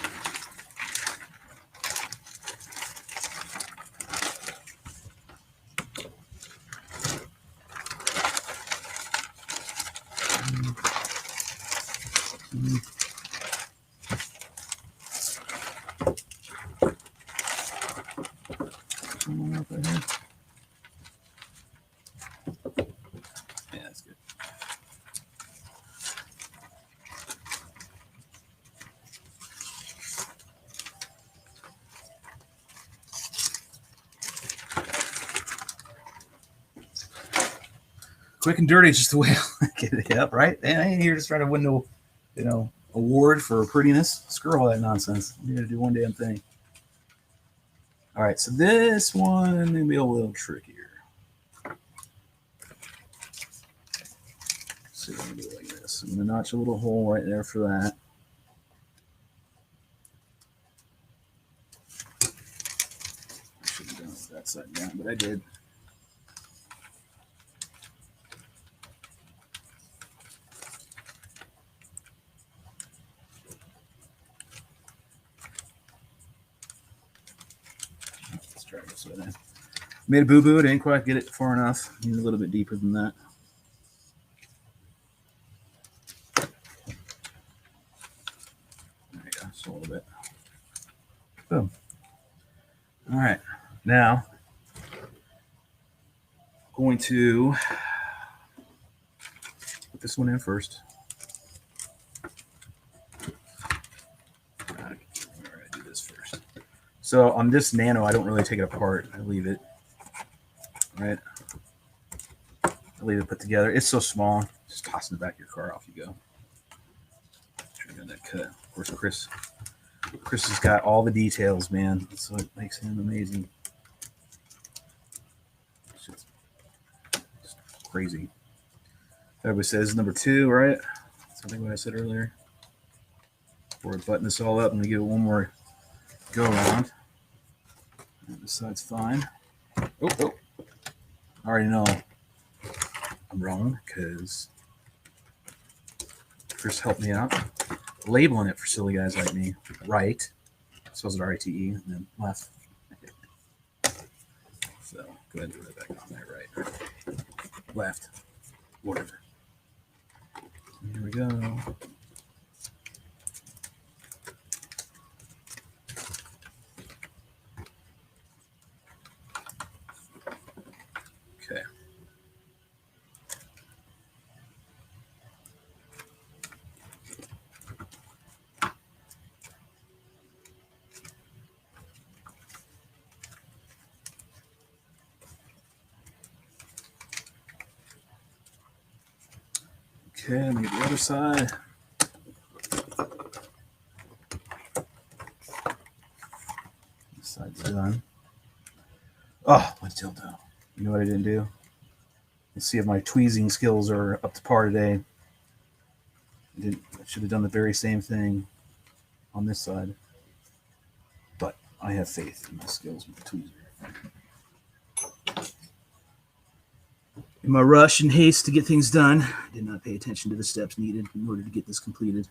Yeah, that's good. Quick and dirty is just the way I like it. Yep, right? And I ain't here just trying to win no, award for prettiness. Screw all that nonsense. You got to do one damn thing. All right, so this one may be a little trickier. So I'm going to do it like this. I'm going to notch a little hole right there for that. I should have done it that side down, but I did. Let's try this way then. Made a boo-boo. Didn't quite get it far enough. Need a little bit deeper than that. There you go. Just a little bit. Boom. All right. Now, I'm going to put this one in first. All right, do this first. So on this Nano, I don't really take it apart. I leave it. Right. I leave it put together. It's so small. Just toss in the back of your car. Off you go. Try to get that cut. Of course, Chris has got all the details, man. That's what makes him amazing. It's just crazy. Everybody says number 2, right? Something what I said earlier. Before we button this all up, I'm gonna give it one more go around. And this side's fine. Oh. I already know I'm wrong because Chris helped me out labeling it for silly guys like me. Right. Spells it RITE and then left. So go ahead and put it back on there. Right. Left. Whatever. Here we go. Okay. Okay, let me get the other side. This side's done. Oh, my dildo. You know what I didn't do? Let's see if my tweezing skills are up to par today. I should have done the very same thing on this side. But I have faith in my skills with the tweezer. In my rush and haste to get things done, I did not pay attention to the steps needed in order to get this completed.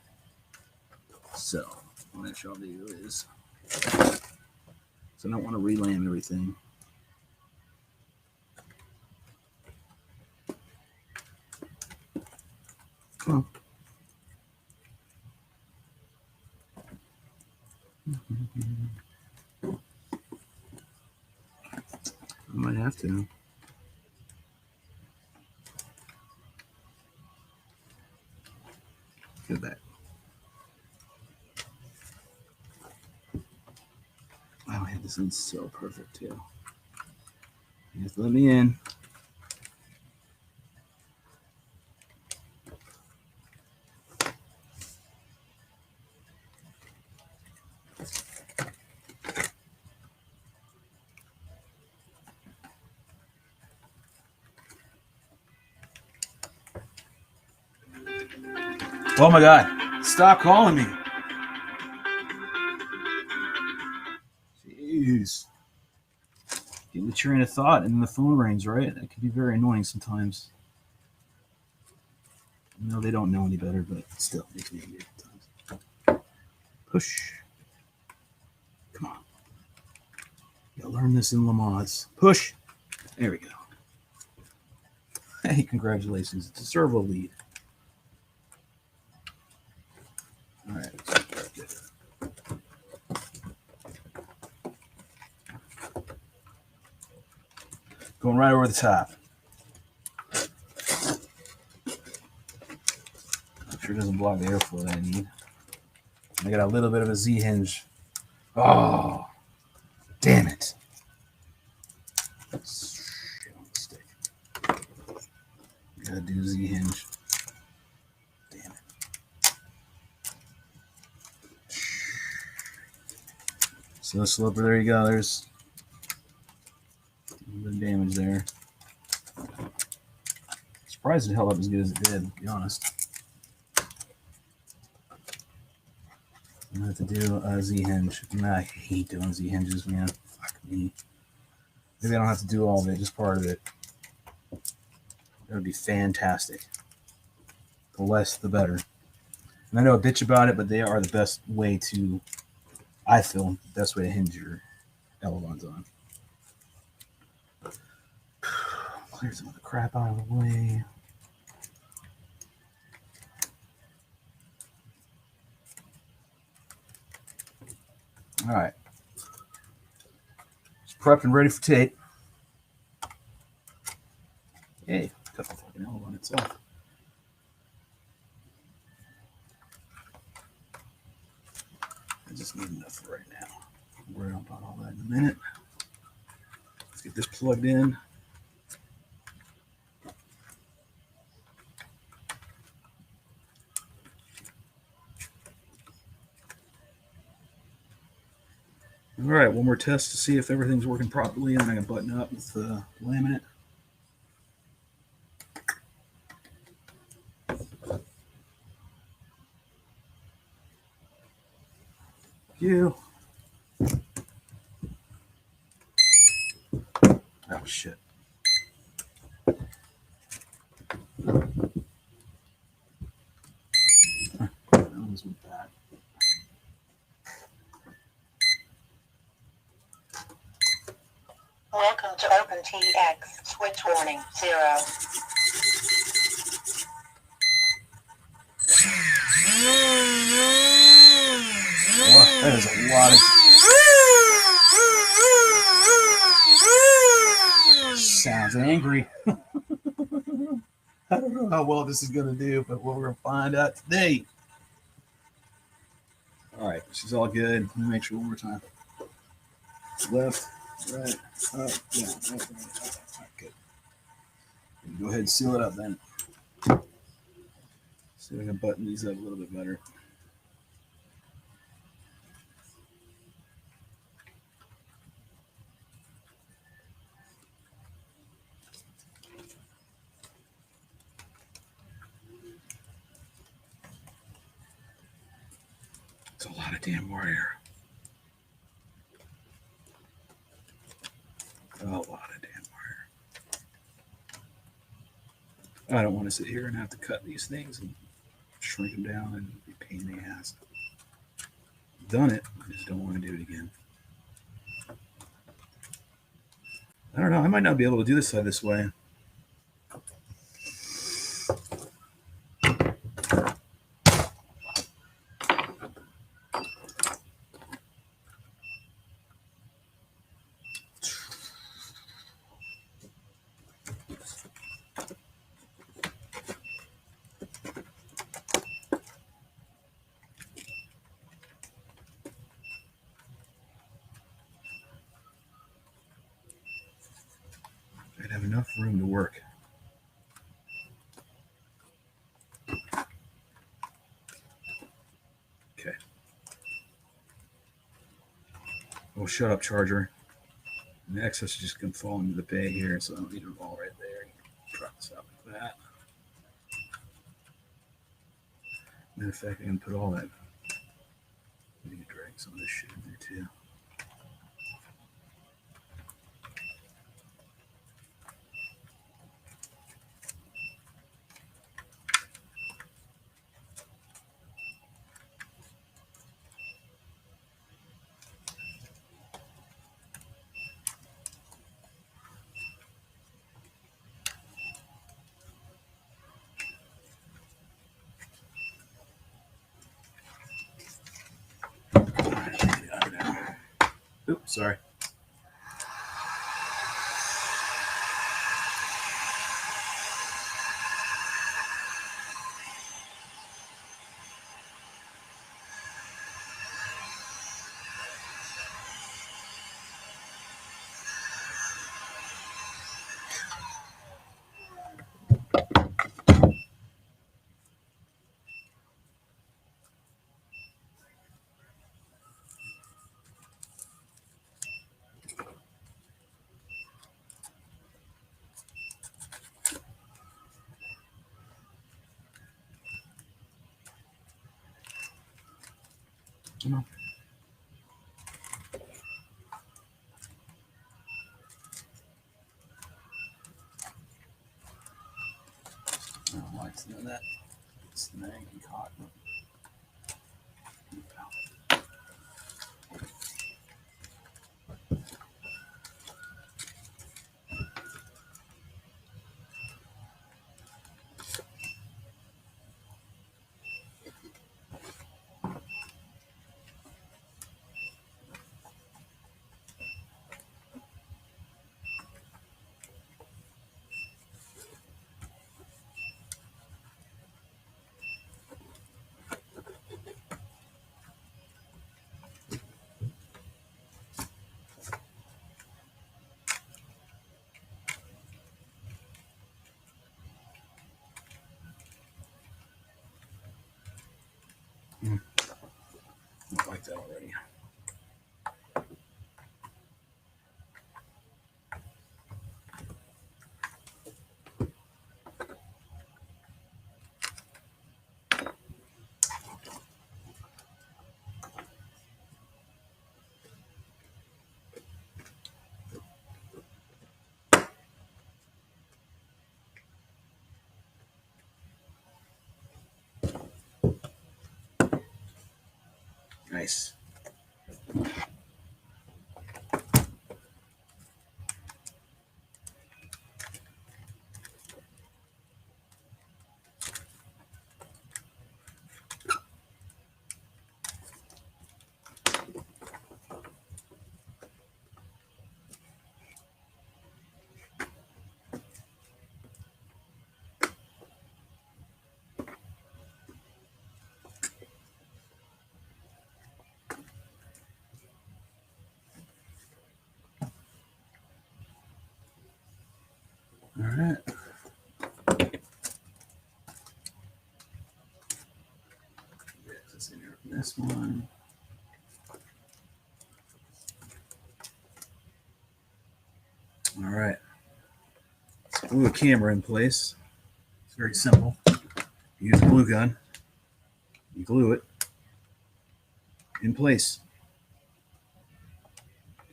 So, what I shall do is, so I don't want to relam everything. Come on. I might have to. Get back. Oh, I had this in so perfect too. You have to let me in. Oh my God. Stop calling me. Jeez. Get the train of thought and then the phone rings, right? That can be very annoying sometimes. No, they don't know any better, but still makes me angry sometimes. Push. Come on. You gotta learn this in Lamaze. Push. There we go. Hey, congratulations. Deserve a lead. All right. Going right over the top. Make sure it doesn't block the airflow that I need. I got a little bit of a Z hinge. Oh, damn it. Shit on the stick. Gotta do Z hinge. Damn it. So sloper, there you go. There's a little bit of damage there. Surprised it held up as good as it did, to be honest. I'm gonna have to do a Z hinge. I hate doing Z hinges, man. Fuck me. Maybe I don't have to do all of it, just part of it. That would be fantastic. The less, the better. And I know a bitch about it, but they are the best way to, I feel, the best way to hinge your elevons on. Clear some of the crap out of the way. All right. Just prepped and ready for tape. Hey, cut the fucking elevon itself. I just need enough for right now. I'll worry about all that in a minute. Let's get this plugged in. All right, one more test to see if everything's working properly, and then I can button up with the laminate. You. Oh shit. That was bad. Welcome to OpenTX. Switch warning 0. Oh, that is a lot of sounds angry. I don't know how well this is going to do, but we're going to find out today. All right, this is all good. Let me make sure one more time. Left, right, up, down, right, right, up. All right, good. Go ahead and seal it up then. See if I can button these up a little bit better. It's a lot of damn wire. A lot of damn wire. I don't want to sit here and have to cut these things and shrink them down and be a pain in the ass. I've done it. I just don't want to do it again. I don't know. I might not be able to do this side this way. Oh, shut up, charger. And the excess is just going to fall into the bag here, so I don't need it all right there. Drop this out like that. Matter of fact, I can put all that. I need to drag some of this shit in there too. Oops, sorry. Come on. I don't know why it's doing that. It's nagging caught. I don't like that already. Nice. All right. This in here. This one. All right. Glue a camera in place. It's very simple. You use a glue gun. You glue it in place.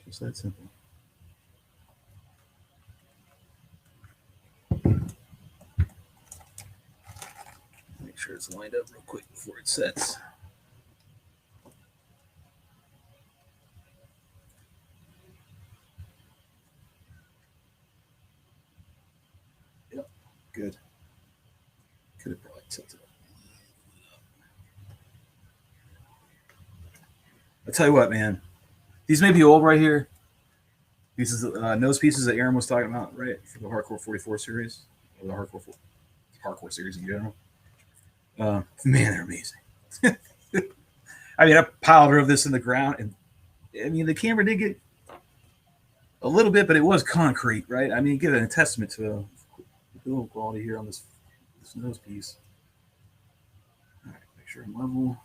Just that simple. Make sure it's lined up real quick before it sets. Yep, good. Could have probably tilted it. I'll tell you what, man. These may be old right here. These are nose pieces that Aaron was talking about, right? For the Hardcore 44 series, or the Hardcore series in general. Man, they're amazing. I mean, I piled of this in the ground, and I mean, the camera did get a little bit, but it was concrete, right? I mean, give it a testament to the build quality here on this nose piece. All right, make sure I'm level,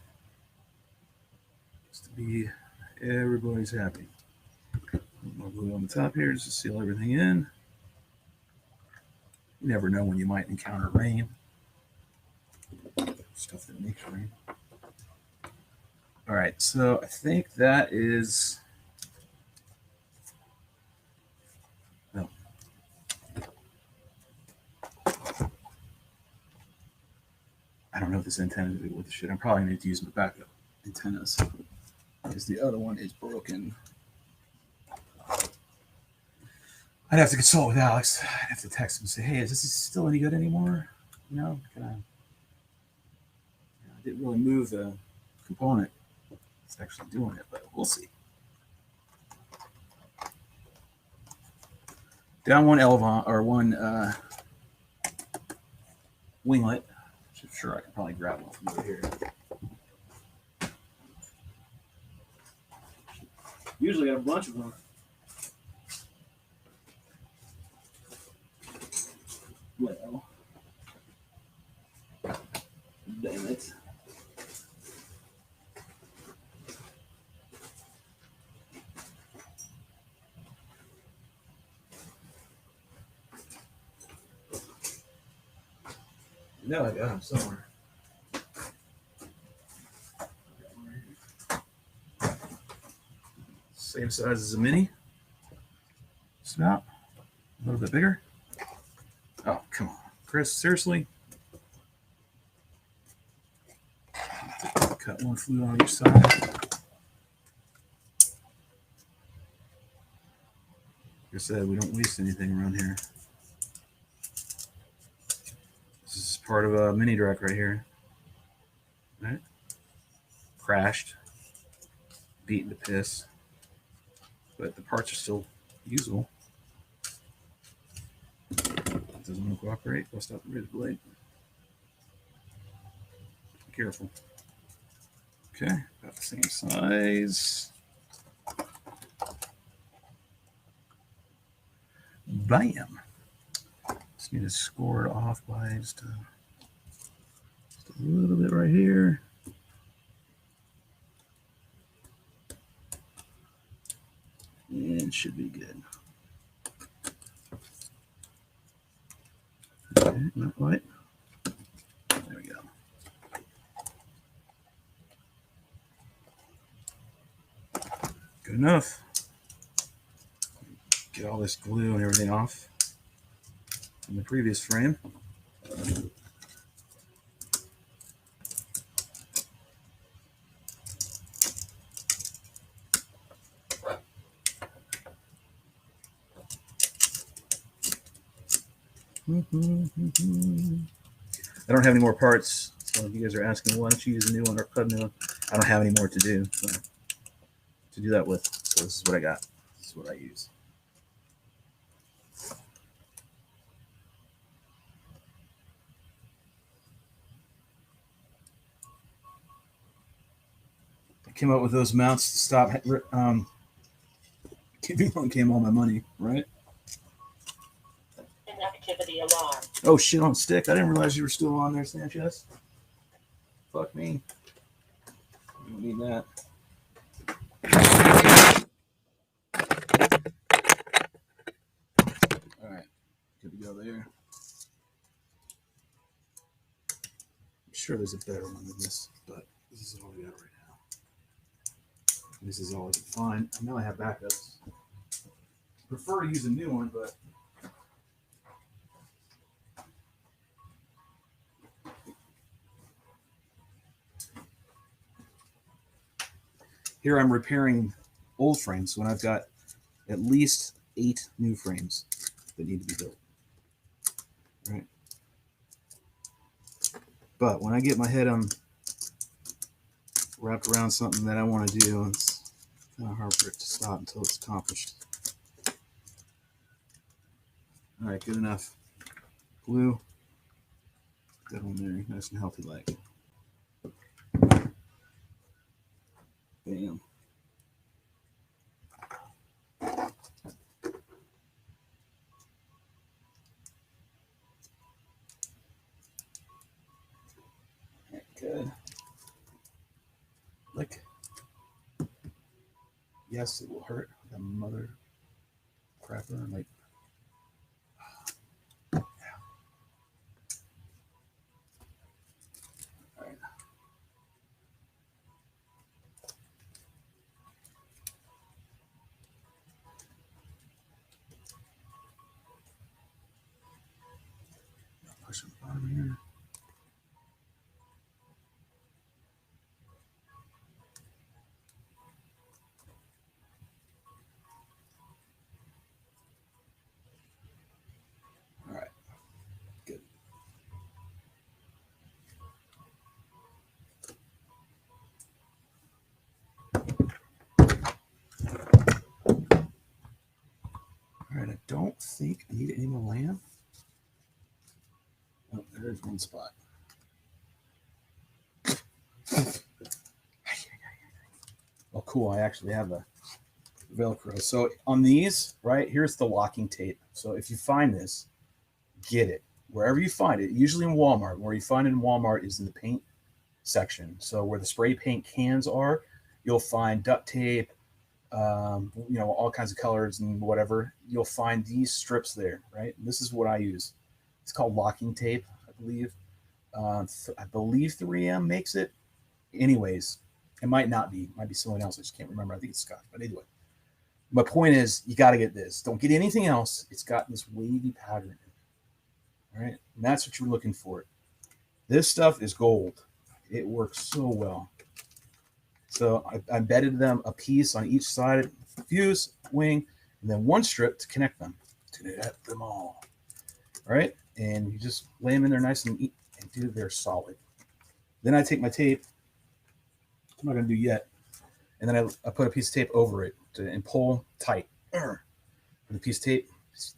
just to be everybody's happy. More glue on the top here just to seal everything in. You never know when you might encounter rain. Stuff that makes rain. All right, so I think that is. No. I don't know if this antenna is with the shit. I'm probably going to use my backup antennas because the other one is broken. I'd have to consult with Alex. I'd have to text him and say, "Hey, is this still any good anymore?" You know, I didn't really move the component. It's actually doing it, but we'll see. Down one elevon or one winglet. I'm sure I can probably grab one from over here. Usually I have a bunch of them. Well, damn it. No, I got them somewhere. Same size as a mini. Snout. A little bit bigger. Oh, come on. Chris, seriously? Cut one flute on each side. Like I said, we don't waste anything around here. This is part of a mini Drak right here. Right? Crashed. Beaten to piss. But the parts are still usable. It doesn't want to cooperate. Bust out the razor blade. Be careful. Okay, about the same size. Bam! Just need to score it off by just a little bit right here. And should be good. Okay, not quite. There we go. Good enough. Get all this glue and everything off from the previous frame. I don't have any more parts, so if you guys are asking, why don't you use a new one or cut a new one, I don't have any more to do that with. So this is what I got. This is what I use. I came up with those mounts to stop giving one came all my money, right? Inactivity alarm. Oh shit, on stick. I didn't realize you were still on there, Sanchez. Fuck me. I don't need that. Alright. Good to go there. I'm sure there's a better one than this, but this is all we got right now. This is all I can find. I know I have backups. Prefer to use a new one, but here I'm repairing old frames when I've got at least 8 new frames that need to be built. All right. But when I get my head wrapped around something that I want to do, it's kind of hard for it to stop until it's accomplished. All right, good enough. Glue. That one there, nice and healthy like. Bam. Good. Like, yes, it will hurt. The mother crapper. Like, all right. Push the bottom here. All right, good. All right, I don't think I need any more lamb. Oh, there's one spot. Oh, cool. I actually have a Velcro. So on these, right, here's the locking tape. So if you find this, get it. Wherever you find it, usually in Walmart. Where you find it in Walmart is in the paint section. So where the spray paint cans are, you'll find duct tape, all kinds of colors and whatever. You'll find these strips there, right? And this is what I use. It's called locking tape, I believe. I believe 3M makes it. Anyways, it might not be. It might be someone else. I just can't remember. I think it's Scott. But anyway, my point is, you got to get this. Don't get anything else. It's got this wavy pattern in it. All right? And that's what you're looking for. This stuff is gold. It works so well. So I embedded them a piece on each side, fuse, wing, and then one strip to connect them. To connect them all. All right? And you just lay them in there nice and dude, they're solid. Then I take my tape. I'm not going to do yet. And then I put a piece of tape over it and pull tight. With a piece of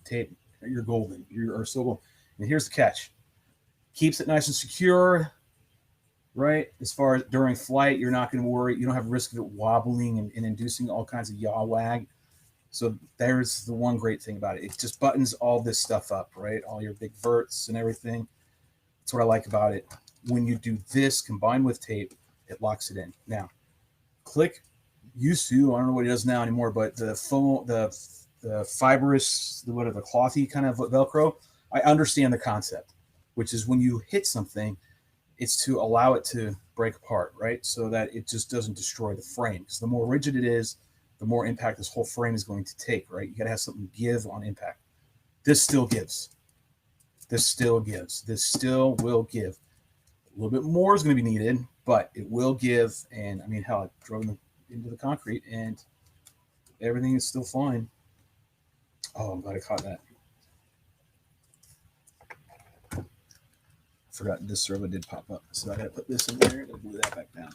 tape, you're golden. You are so golden. And here's the catch. Keeps it nice and secure, right? As far as during flight, you're not going to worry. You don't have risk of it wobbling and inducing all kinds of yaw wag. So there's the one great thing about it. It just buttons all this stuff up, right? All your big verts and everything. That's what I like about it. When you do this combined with tape, it locks it in. Now, click used to, I don't know what it does now anymore, but the foam, the fibrous, the clothy kind of Velcro, I understand the concept, which is when you hit something, it's to allow it to break apart, right? So that it just doesn't destroy the frame. So the more rigid it is, the more impact this whole frame is going to take, right? You got to have something give on impact. This still gives. This still gives. This still will give. A little bit more is going to be needed, but it will give. And I mean, hell, I drove into the concrete and everything is still fine. Oh, I'm glad I caught that. I forgot this servo did pop up. So I got to put this in there and glue that back down.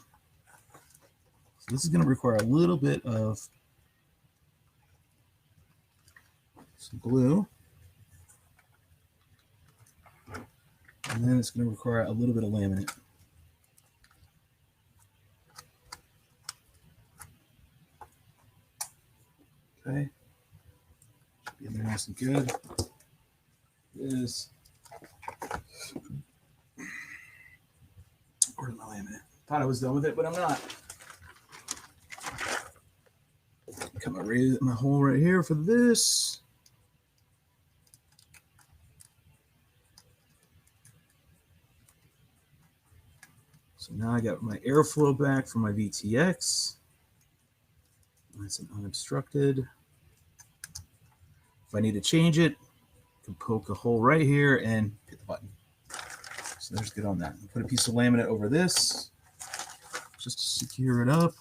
So this is going to require a little bit of some glue. And then it's going to require a little bit of laminate. Okay. Should be in there nice and good. This. Where's my laminate? Thought I was done with it, but I'm not. Cut my hole right here for this. So now I got my airflow back from my VTX. Nice and unobstructed. If I need to change it, I can poke a hole right here and hit the button. So there's good on that. Put a piece of laminate over this just to secure it up.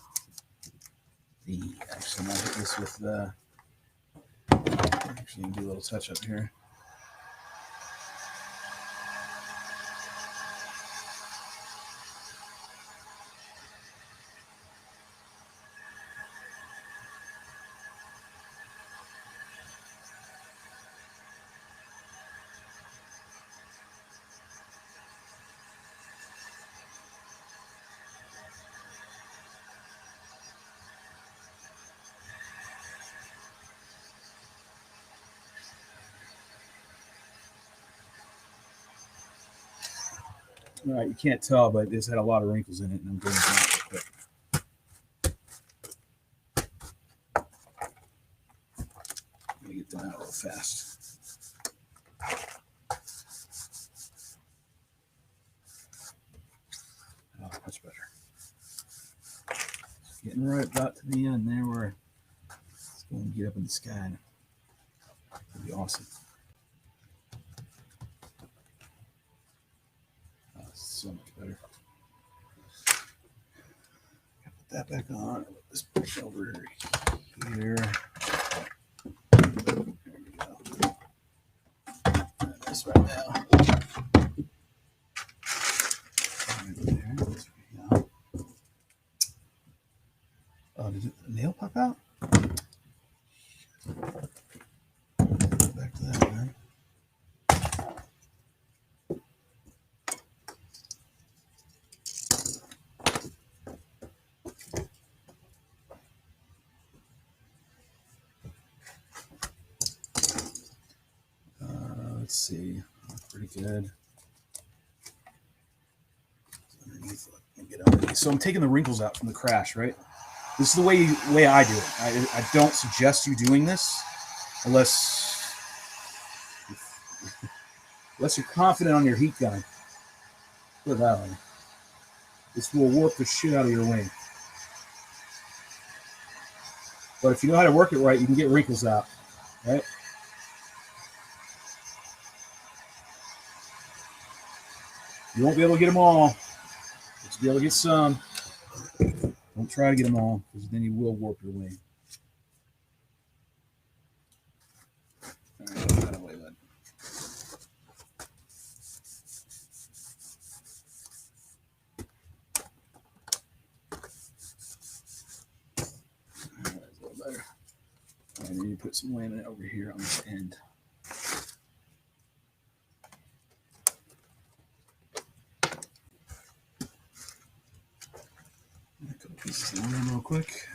Actually, I'm going to hit this with the... Actually, do a little touch up here. All right, you can't tell, but this had a lot of wrinkles in it, and I'm doing it real quick. Let me get going out real fast. Oh, much better. Getting right about to the end there where it's going to get up in the sky. It'll be awesome. Oh, so much better. Put that back on. Put this push over here. There we go. This right now. Oh, did the nail pop out? Back to that, man. Let's see. Pretty good. Underneath. Let me get underneath. So I'm taking the wrinkles out from the crash, right? This is the way I do it. I don't suggest you doing this unless you're confident on your heat gun. Put it that way. This will warp the shit out of your wing. But if you know how to work it right, you can get wrinkles out, right? You won't be able to get them all, but you'll be able to get some. Don't try to get them all, because then you will warp your wing. All right, get out of the way, bud. All right, that's a little better. All right, then you put some laminate over here on this end. A couple pieces of linen real quick.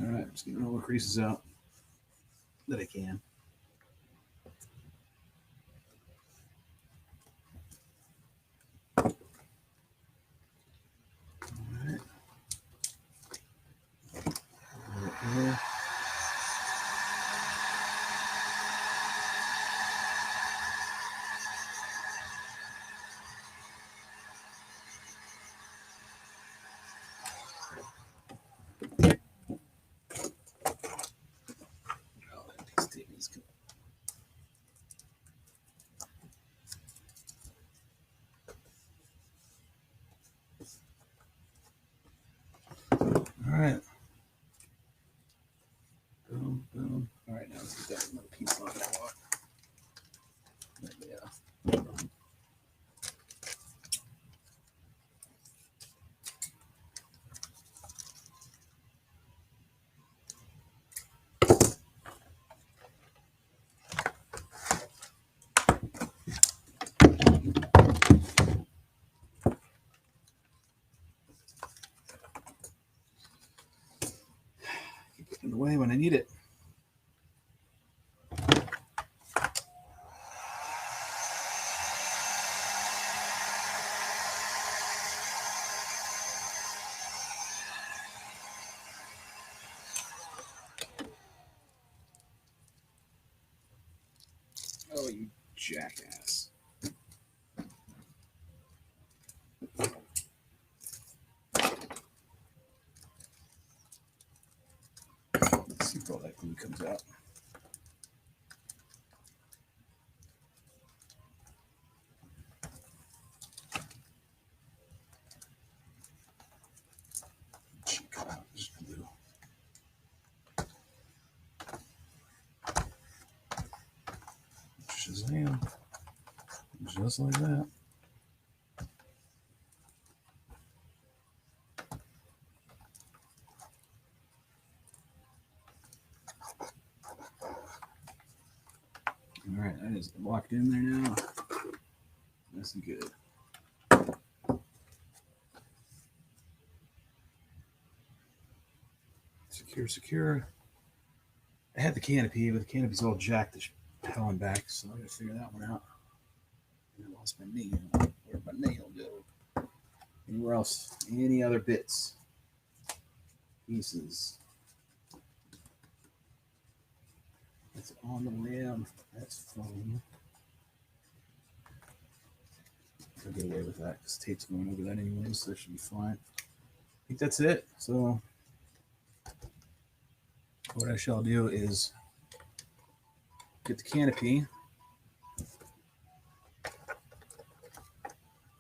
All right, I'm just getting all the creases out that I can. All right. Right. All right. Boom, boom. All right, now let's get that another piece on that one. Yeah. Keep it in the way when I need it. Oh, you jackass. Let's see if all that glue comes out. Just glue. Shazam. Just like that. All right, that is locked in there now. Nice and good. Secure, secure. I had the canopy, but the canopy's all jacked to hell and back, so I gotta figure that one out. And I lost my nail. Where'd my nail go? Anywhere else? Any other bits? Pieces? That's on the rim. That's fine. I'll get away with that because tape's going over that anyway, so that should be fine. I think that's it. So what I shall do is get the canopy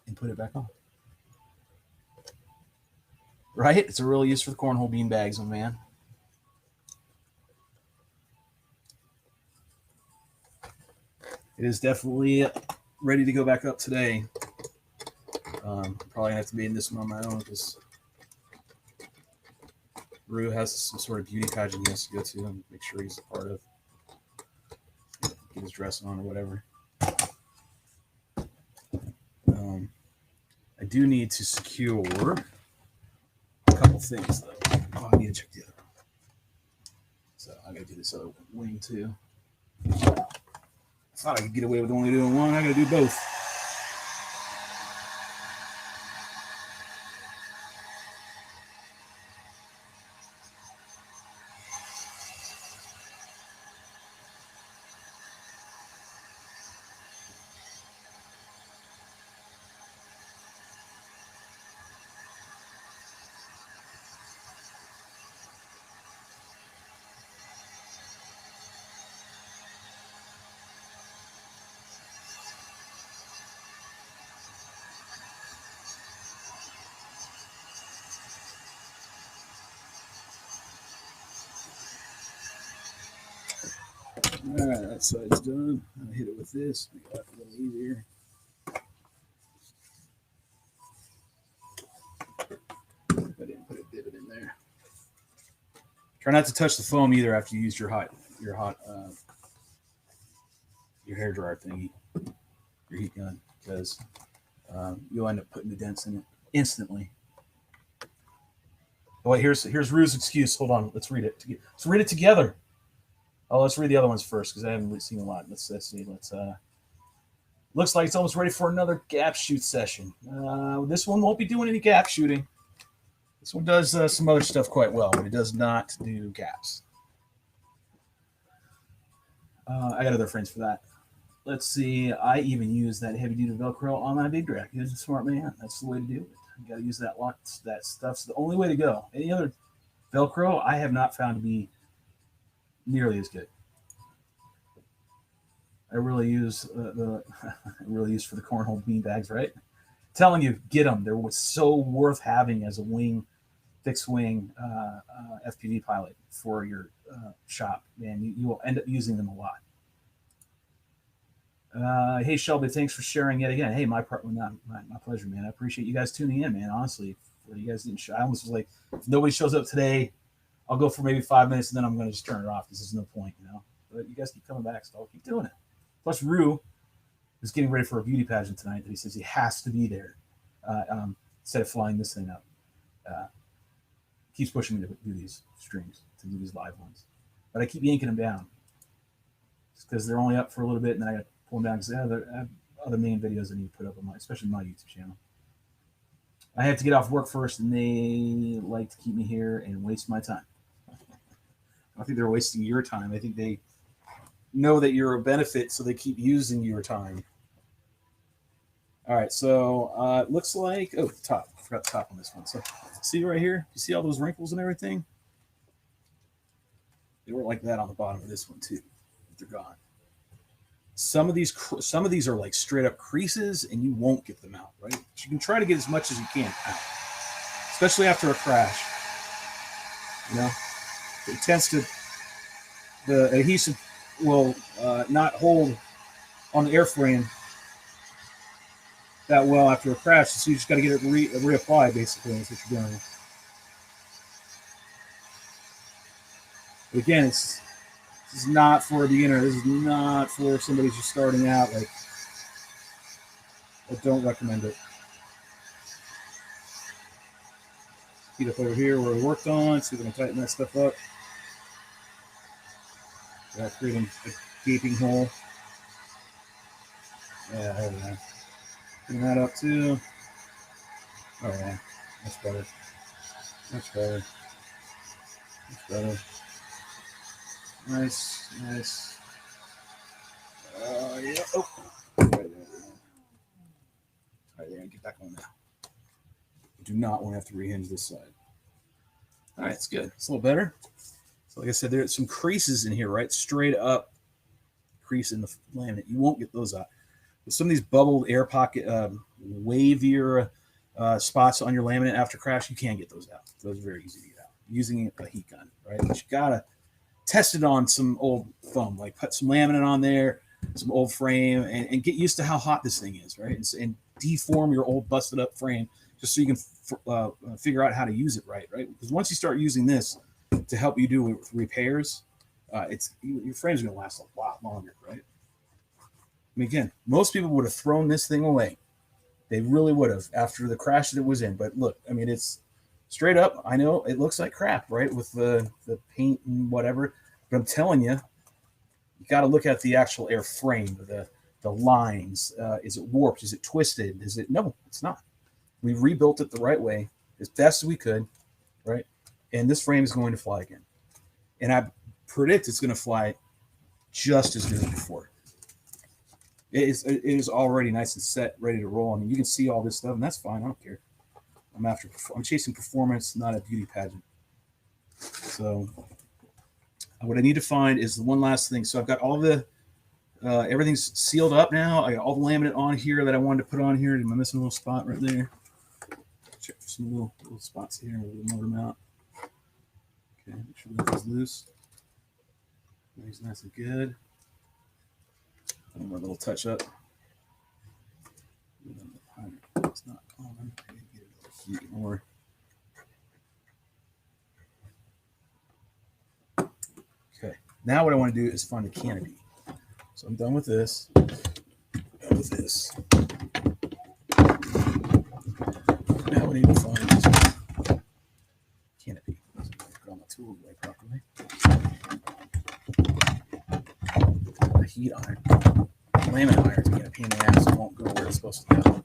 and put it back on. Right? It's a real use for the cornhole bean bags, my man. It is definitely ready to go back up today. Probably have to be in this one on my own because Rue has some sort of beauty pageant he has to go to and make sure he's a part of. Get his dress on or whatever. I do need to secure a couple things though. Oh, I need to check the other one. So I gotta do this other wing too. I thought I could get away with only doing one. I gotta do both. All right, that side's done. I'll hit it with this. Make it a little easier. I didn't put a divot in there. Try not to touch the foam either after you use your hair dryer thingy, your heat gun, because you'll end up putting the dents in it instantly. Oh, wait, here's Rue's excuse. Hold on, let's read it. Let's read it together. Oh, let's read the other ones first because I haven't seen a lot. Let's see. Looks like it's almost ready for another gap shoot session. This one won't be doing any gap shooting. This one does some other stuff quite well, but it does not do gaps. I got other friends for that. Let's see. I even use that heavy duty Velcro on my big Drak. He's a smart man. That's the way to do it. You got to use that lock. That stuff's the only way to go. Any other Velcro I have not found to be nearly as good. I really use I really use for the cornhole bean bags, right? Telling you, get them. They're so worth having as a wing, fixed wing FPV pilot for your shop. Man, you will end up using them a lot. Hey Shelby, thanks for sharing yet again. Hey, my pleasure, man. I appreciate you guys tuning in, man. Honestly, you guys didn't show. I almost was like, if nobody shows up today, I'll go for maybe 5 minutes and then I'm going to just turn it off. This is no point, you know. But you guys keep coming back, so I'll keep doing it. Plus, Rue is getting ready for a beauty pageant tonight that he says he has to be there instead of flying this thing up. Keeps pushing me to do these streams, to do these live ones. But I keep yanking them down because they're only up for a little bit, and then I got to pull them down because I have other main videos I need to put up on especially my YouTube channel. I have to get off work first, and they like to keep me here and waste my time. I don't think they're wasting your time. I think they know that you're a benefit, so they keep using your time. All right, so it looks like, the top. I forgot the top on this one. So see right here? You see all those wrinkles and everything? They were like that on the bottom of this one too. They're gone. Some of these are like straight up creases, and you won't get them out, right? But you can try to get as much as you can out, especially after a crash. You know, it tends to, the adhesive will not hold on the airframe that well after a crash, so you just got to get it reapplied, basically. That's what you're doing. But again, this is not for a beginner. This is not for somebody just starting out. Like, I don't recommend it. Heat up over here where we worked on. See if we can tighten that stuff up. Without creating a gaping hole. Yeah, there we go. Clean that up too. Oh yeah, that's better. Much better. Much better. Nice, nice. Yeah. Oh, right there. Right there. Get back on now. Do not want to have to rehinge this side. All right, it's good. It's a little better. So, like I said, there's some creases in here, right? Straight up crease in the laminate. You won't get those out. But some of these bubbled air pocket, wavier spots on your laminate after crash, you can get those out. Those are very easy to get out using a heat gun, right? But you gotta test it on some old foam, like put some laminate on there, some old frame, and get used to how hot this thing is, right? And deform your old busted up frame just so you can figure out how to use it right? Because once you start using this to help you do repairs, your frame's going to last a lot longer, right? I mean, again, most people would have thrown this thing away. They really would have after the crash that it was in. But look, I mean, it's straight up. I know it looks like crap, right, with the paint and whatever. But I'm telling you, you got to look at the actual air frame, the lines. Is it warped? Is it twisted? Is it? No, it's not. We rebuilt it the right way as best as we could, right? And this frame is going to fly again. And I predict it's going to fly just as good as before. It is already nice and set, ready to roll. I mean, you can see all this stuff, and that's fine. I don't care. I'm chasing performance, not a beauty pageant. So what I need to find is the one last thing. So I've got all the everything's sealed up now. I got all the laminate on here that I wanted to put on here. Am I missing a little spot right there? Check for some little spots here. We'll motor them out. Okay, make sure that is loose. Everything's nice and good. One more little touch up. It's not on. Get a little heat more. Okay. Now what I want to do is find the canopy. So I'm done with this. Done with this. Now we need to find this canopy. So put all my tools away properly. The heat iron, laminate iron, to get a pain in the ass. It won't go where it's supposed to go.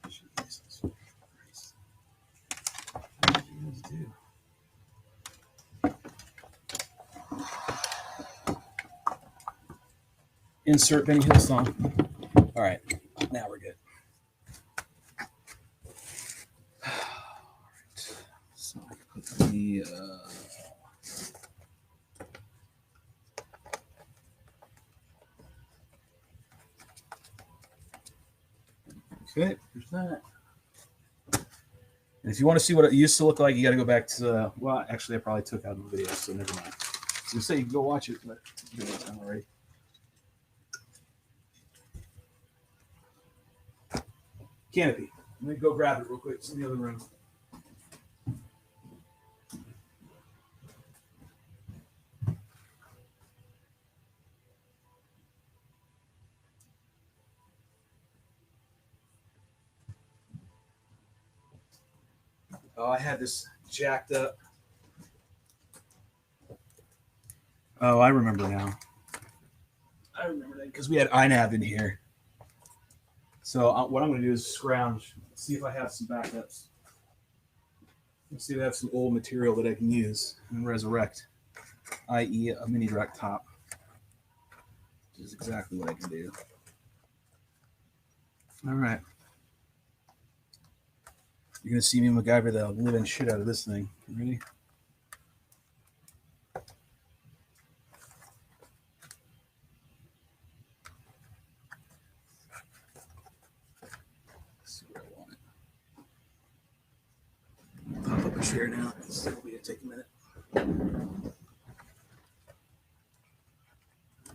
Jesus Christ. What do you guys do? Insert Benny Hill song. All right, now we're good. All right, so I put the okay, there's that. And if you want to see what it used to look like, you got to go back to well, actually, I probably took out the video, so never mind. So you say you can go watch it, but you know it's done already. Canopy. Let me go grab it real quick. It's in the other room. Oh, I had this jacked up. Oh, I remember now. I remember that because we had INAV in here. So what I'm going to do is scrounge, see if I have some backups. Let's see if I have some old material that I can use and resurrect, i.e. a mini Drak top, which is exactly what I can do. All right. You're going to see me MacGyver the living shit out of this thing. Ready? Let's see where I want it. Pop up a chair now. This will be take a minute.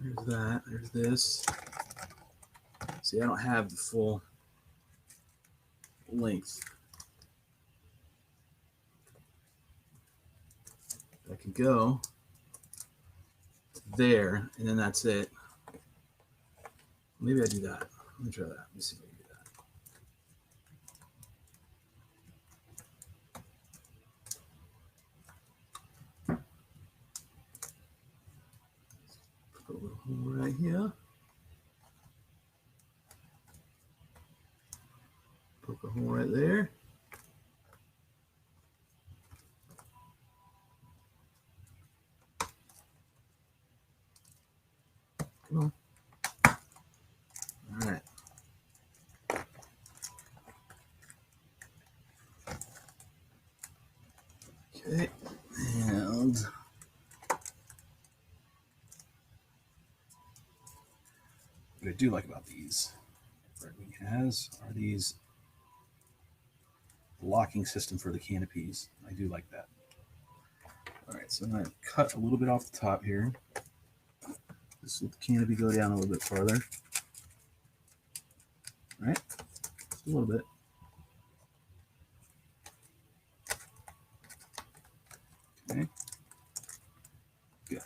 There's that. There's this. See, I don't have the full length. I can go there, and then that's it. Maybe I do that. Let me try that. Let me see if I can do that. Put a little hole right here. Poke a hole right there. Come on. All right. Okay. And what I do like about these, RiteWing has, are these locking system for the canopies. I do like that. All right, so I'm going to cut a little bit off the top here. This will the canopy go down a little bit farther. All right, just a little bit. Okay, good.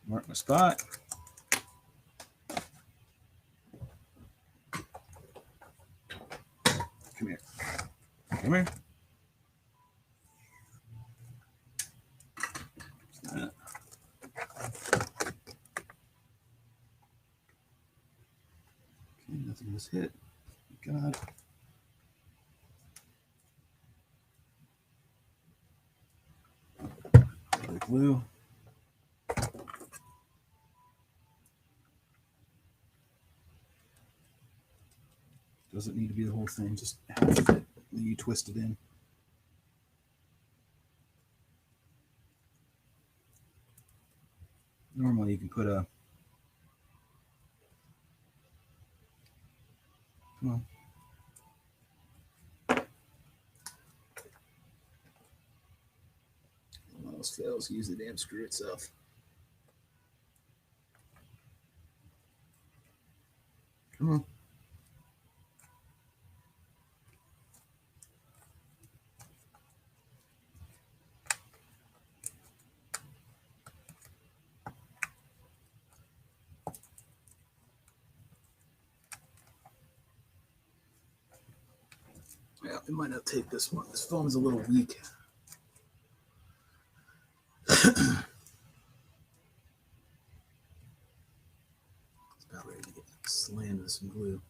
Mark my spot. Come here. Come here. Okay, nothing was hit. God. The glue. Doesn't need to be the whole thing, just half of it. Then you twist it in. Normally you can put a, come on. One of those fails, use the damn screw itself. Come on. Yeah. it might not take this one. This foam is a little weak. It's about ready to get slammed with some glue.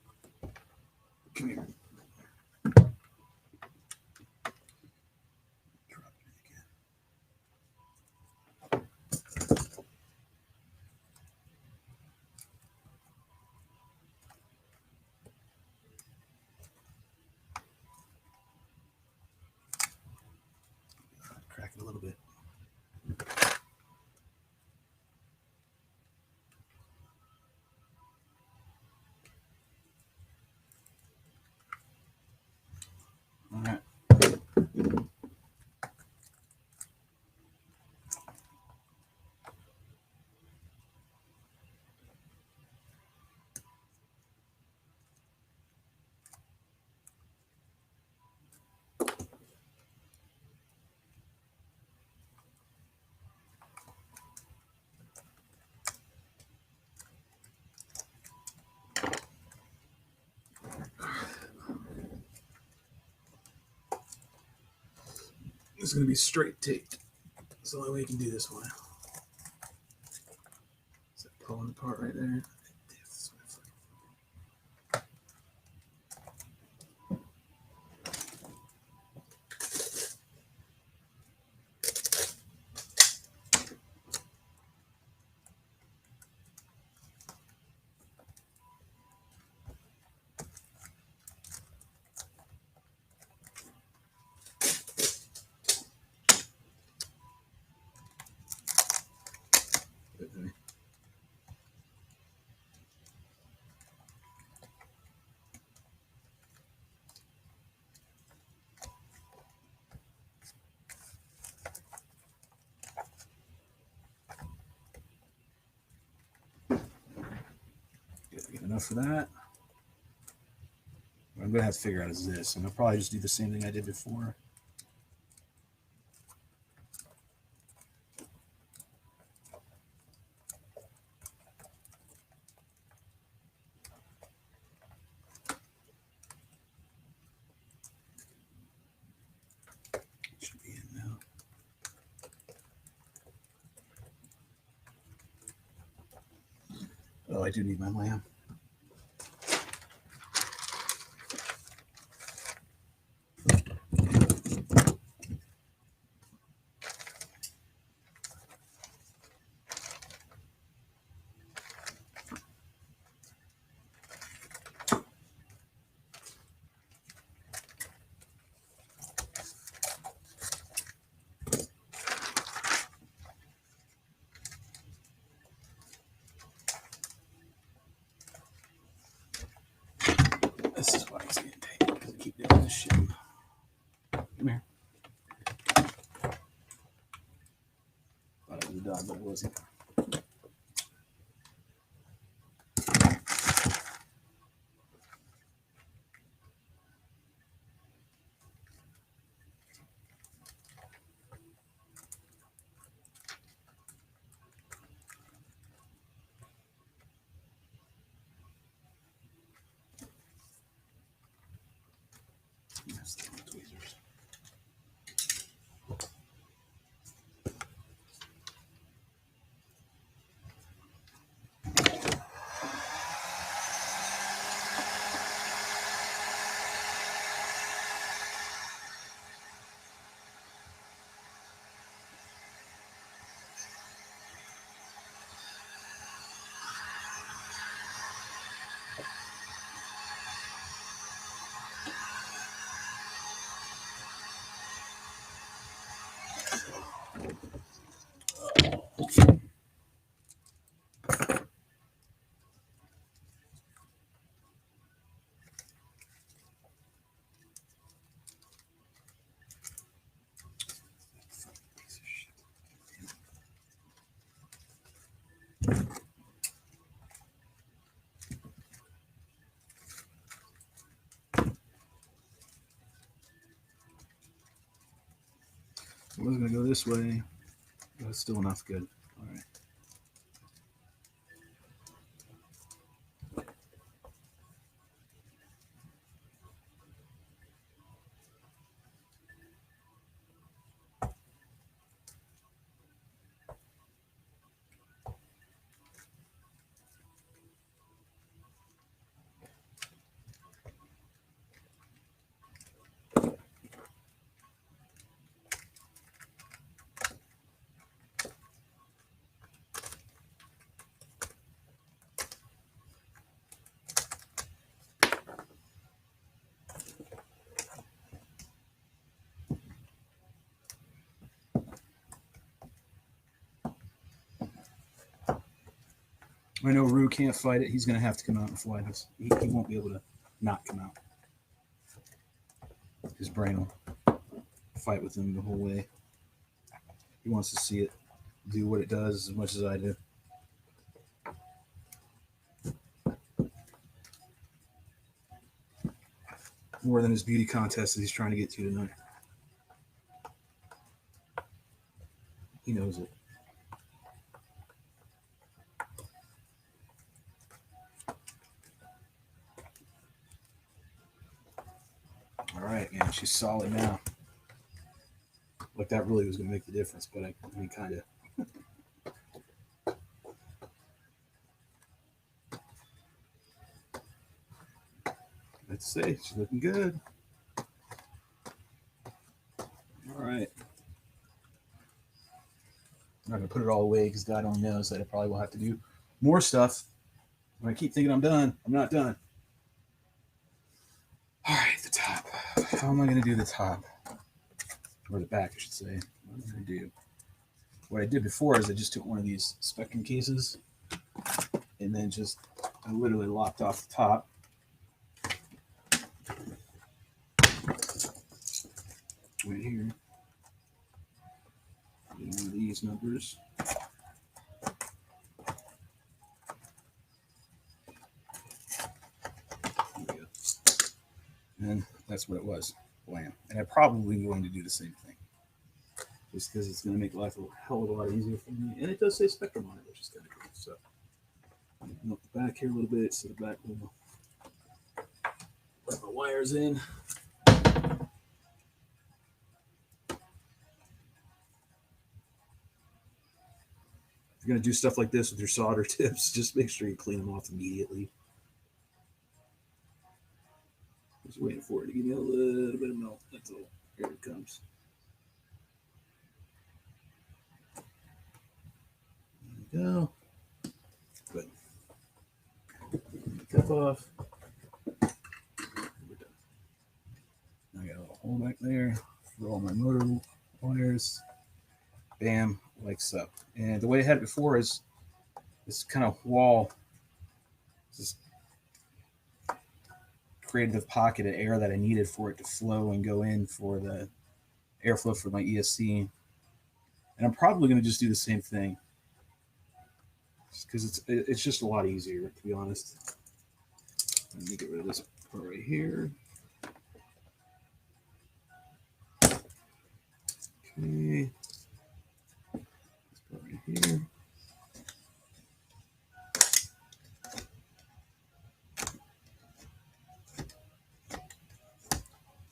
Come here. Drop it again. Crack it a little bit. All right. It's going to be straight taped. That's the only way you can do this one. Is that pulling apart right there? Get enough for that. What I'm going to have to figure out is this, and I'll probably just do the same thing I did before. Should be in now. Oh, I do need my lamp. This is why he's getting paid, because I keep doing this shit. Come here. Thought it was a dog, but it wasn't. Yes, the tweezers. I was going to go this way, but it's still enough good. All right. I know Rue can't fight it. He's going to have to come out and fly this. He won't be able to not come out. His brain will fight with him the whole way. He wants to see it do what it does as much as I do. More than his beauty contest that he's trying to get to tonight. He knows it. All right, man. She's solid now. Like that really was going to make the difference, but I mean, kind of. Let's say she's looking good. All right. I'm not going to put it all away because God only knows that I probably will have to do more stuff. When I keep thinking I'm done, I'm not done. All right, the top. How am I going to do the top? Or the back, I should say. What am I going to do? What I did before is I just took one of these Spec Wing cases and then I literally locked off the top. Right here. One of these numbers. There we go. And that's what it was. Blam. And I'm probably going to do the same thing. Just because it's going to make life a hell of a lot easier for me. And it does say Spectrum on it, which is kind of cool. So, open up the back here a little bit, so the back will let my wires in. If you're going to do stuff like this with your solder tips, just make sure you clean them off immediately. Just waiting for it to give me a little bit of melt. That's all. Here it comes. There we go. Good. Cup off. We're done. I got a little hole back there for all my motor wires. Bam, like so. And the way I had it before is this kind of wall just created the pocket of air that I needed for it to flow and go in for the airflow for my ESC. And I'm probably going to just do the same thing because it's just a lot easier, to be honest. Let me get rid of this part right here. Okay. This part right here.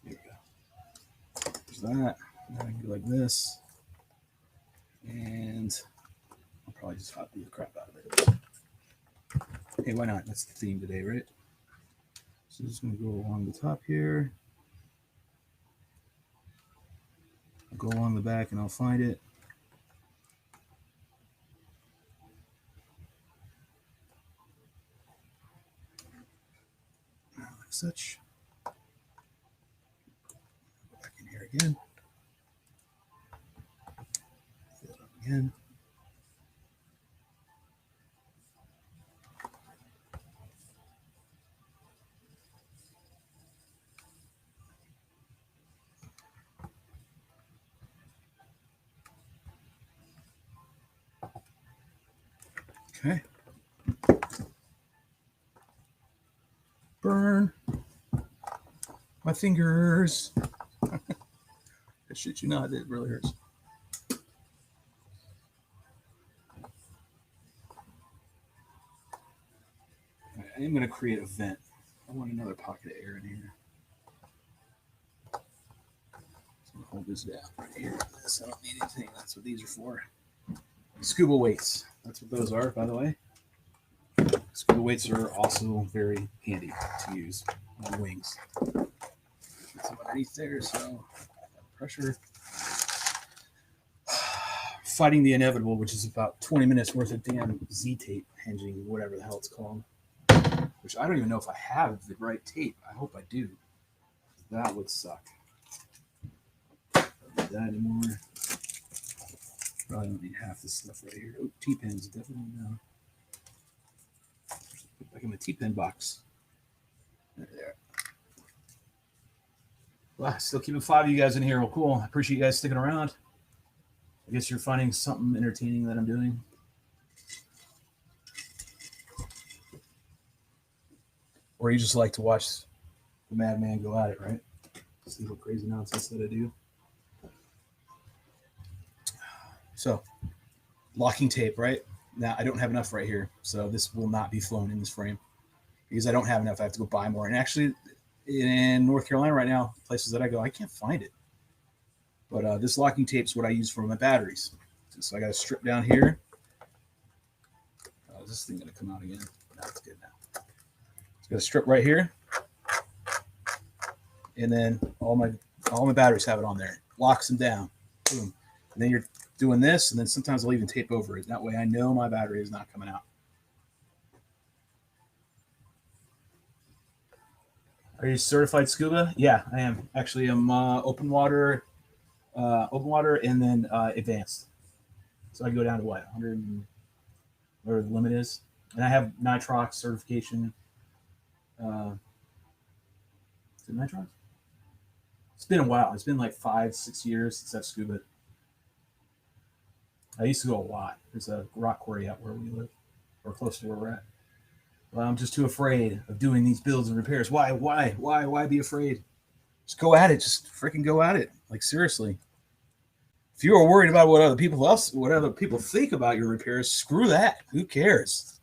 There we go. There's that. Now I can go like this. And I'll probably just hot glue the crap out of it. Hey, why not? That's the theme today, right? So just going to go along the top here. I'll go along the back and I'll find it. Like such. Go back in here again. Fill it up again. Okay. Burn my fingers. I shit you not, it really hurts. Right, I am going to create a vent. I want another pocket of air in here. So I'm going to hold this down right here. I don't need anything. That's what these are for. Scuba weights. That's what those are, by the way. Scuba weights are also very handy to use on wings. Get some underneath there, so pressure. Fighting the inevitable, which is about 20 minutes worth of damn Z-tape hinging, whatever the hell it's called. Which I don't even know if I have the right tape. I hope I do. That would suck. Don't need that anymore. Probably don't need half this stuff right here. Oh, T-pins, definitely no. Back in the T-pin box. There. Well, still keeping 5 of you guys in here. Well, cool. I appreciate you guys sticking around. I guess you're finding something entertaining that I'm doing. Or you just like to watch the madman go at it, right? See what crazy nonsense that I do. So, locking tape, right? Now, I don't have enough right here, so this will not be flown in this frame. Because I don't have enough, I have to go buy more. And actually, in North Carolina right now, places that I go, I can't find it. But this locking tape is what I use for my batteries. So I got to strip down here. Oh, is this thing going to come out again? No, it's good now. Got to strip right here, and then all my batteries have it on there. Locks them down. Boom. And then you're doing this, and then sometimes I'll even tape over it. That way I know my battery is not coming out. Are you certified scuba? Yeah, I am. Actually, I'm open water, and then advanced. So I go down to what, 100, whatever the limit is, and I have nitrox certification. Is it nitrox? It's been a while. It's been like 5-6 years since I've scuba. I used to go a lot. There's a rock quarry out where we live, or close to where we're at. Well, I'm just too afraid of doing these builds and repairs. Why be afraid? Just go at it. Just freaking go at it. Like, seriously. If you are worried about what other people think about your repairs, screw that. Who cares?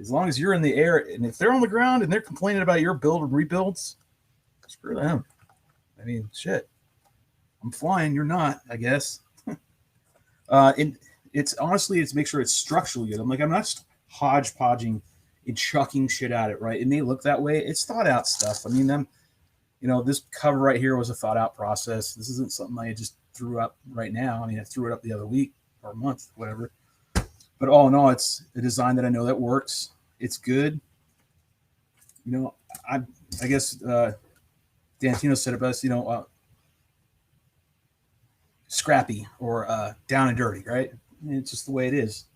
As long as you're in the air, and if they're on the ground and they're complaining about your build and rebuilds, screw them. I mean, shit. I'm flying. You're not, I guess. And it's honestly, it's make sure it's structurally good. I'm not hodgepodging and chucking shit at it, right? It may look that way. It's thought out stuff. I mean, this cover right here was a thought out process. This isn't something I just threw up right now. I mean, I threw it up the other week or month, whatever. But all in all, it's a design that I know that works. It's good. I guess Dantino said it best, scrappy or down and dirty, right? It's just the way it is.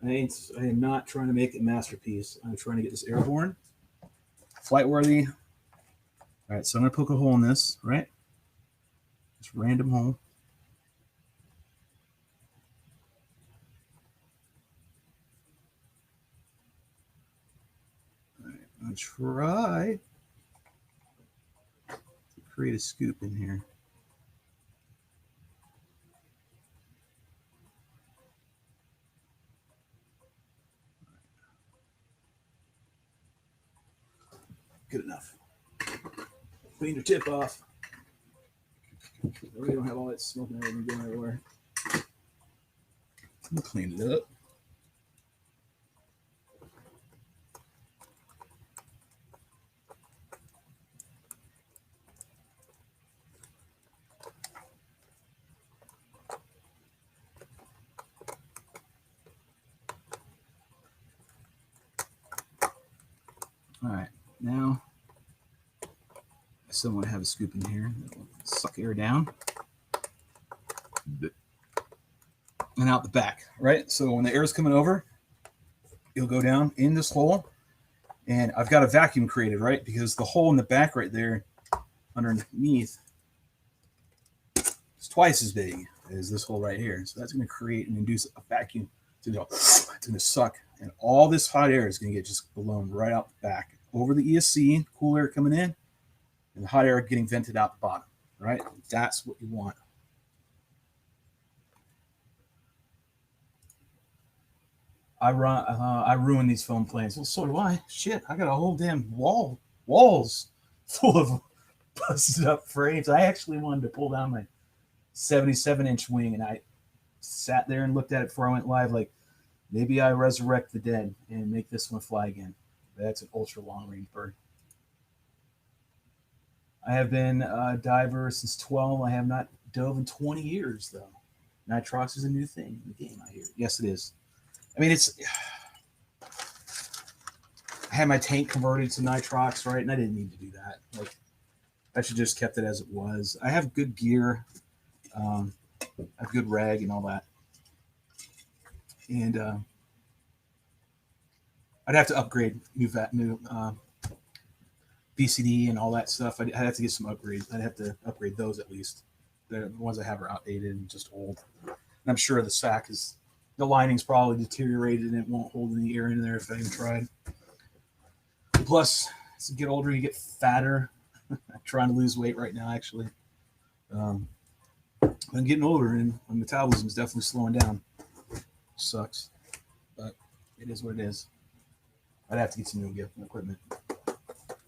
I am not trying to make a masterpiece. I'm trying to get this airborne, flight worthy. All right, so I'm going to poke a hole in this, right? Just random hole. All right, I'm going to try to create a scoop in here. Good enough. Clean your tip off. We don't have all that smoke and everything going everywhere. I'm gonna clean it up. All right, now I still want to have a scoop in here that will suck air down and out the back, right? So when the air is coming over, it'll go down in this hole, and I've got a vacuum created, right? Because the hole in the back right there underneath is twice as big as this hole right here. So that's going to create and induce a vacuum. It's going to suck, and all this hot air is going to get just blown right out the back over the ESC, cool air coming in, and the hot air getting vented out the bottom, right? That's what you want. I ruin these foam planes. Well, so do I. Shit, I got a whole damn walls full of busted up frames. I actually wanted to pull down my 77-inch wing, and I sat there and looked at it before I went live. Like, maybe I resurrect the dead and make this one fly again. That's an ultra long range bird. I have been a diver since 12. I have not dove in 20 years, though. Nitrox is a new thing in the game, I hear. Yes, it is. I mean, I had my tank converted to nitrox, right? And I didn't need to do that. Like, I should just kept it as it was. I have good gear, I have good rag and all that. And I'd have to upgrade new BCD and all that stuff. I'd have to get some upgrades. I'd have to upgrade those at least. The ones I have are outdated and just old. And I'm sure the lining's probably deteriorated and it won't hold any air in there if I even tried. Plus, as you get older, you get fatter. I'm trying to lose weight right now, actually. I'm getting older and my metabolism is definitely slowing down. Sucks, but it is what it is. I'd have to get some new equipment.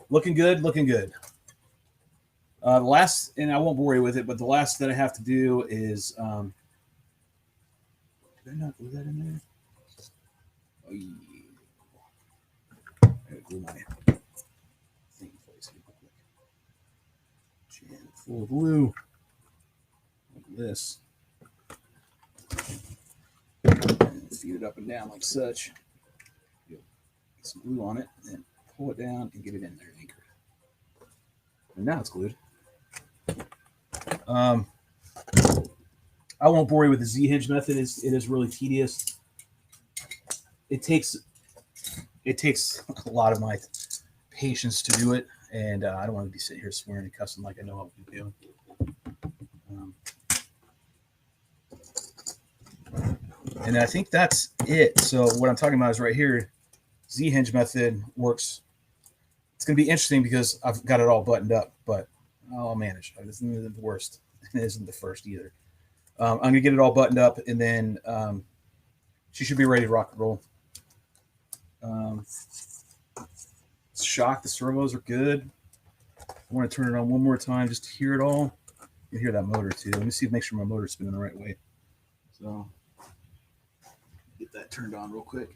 Looking good, looking good. The last, and I won't bore you with it, but the last that I have to do is, did I not glue that in there? Oh, yeah. I gotta glue my thing place here real quick. Jam full of glue. Like this. And feed it up and down like such. Get some glue on it, and then pull it down and get it in there and anchor it. And now it's glued. I won't bore you with the Z-hinge method. It is really tedious. It takes a lot of my patience to do it, and I don't want to be sitting here swearing and cussing like I know what I'm doing. And I think that's it. So what I'm talking about is right here. Z-hinge method works. It's going to be interesting because I've got it all buttoned up, but I'll manage. It isn't the worst. It isn't the first either. I'm going to get it all buttoned up, and then she should be ready to rock and roll. Shock, the servos are good. I want to turn it on one more time just to hear it all. You hear that motor too. Let me see, make sure my motor's spinning the right way. So get that turned on real quick.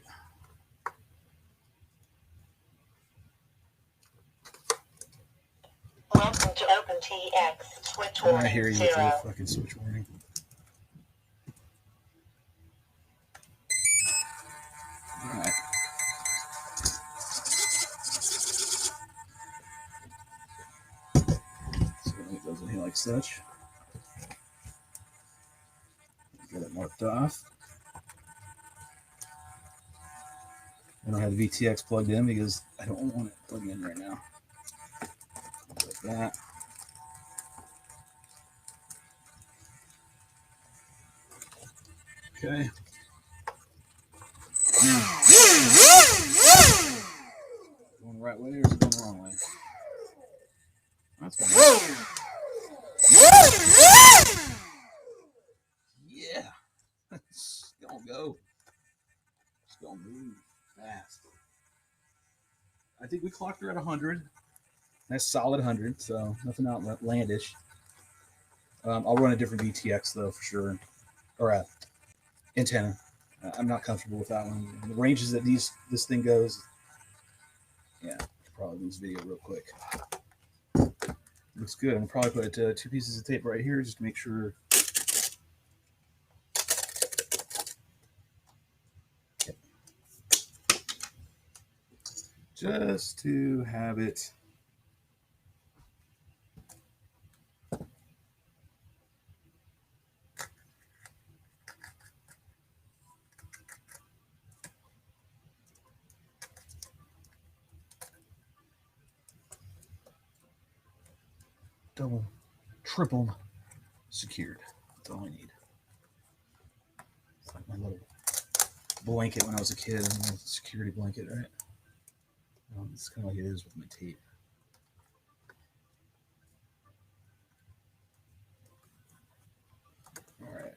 Welcome to OpenTX. Switch warning. I hear you with the fucking switch warning. All right. So it goes in here like such. Get it marked off. I don't have the VTX plugged in because I don't want it plugged in right now. Like that. Okay. Going the right way or is it going the wrong way? That's going yeah. It's gonna go. It's gonna move fast. I think we clocked her at 100. That's solid 100, so nothing outlandish. I'll run a different VTX though for sure, or a antenna. I'm not comfortable with that one. The ranges that this thing goes, yeah, probably lose video real quick. Looks good. I'm probably put 2 pieces of tape right here just to make sure. Yep. Just to have it. Double, triple secured. That's all I need. It's like my little blanket when I was a kid, a security blanket, right? It's kind of like it is with my tape. All right.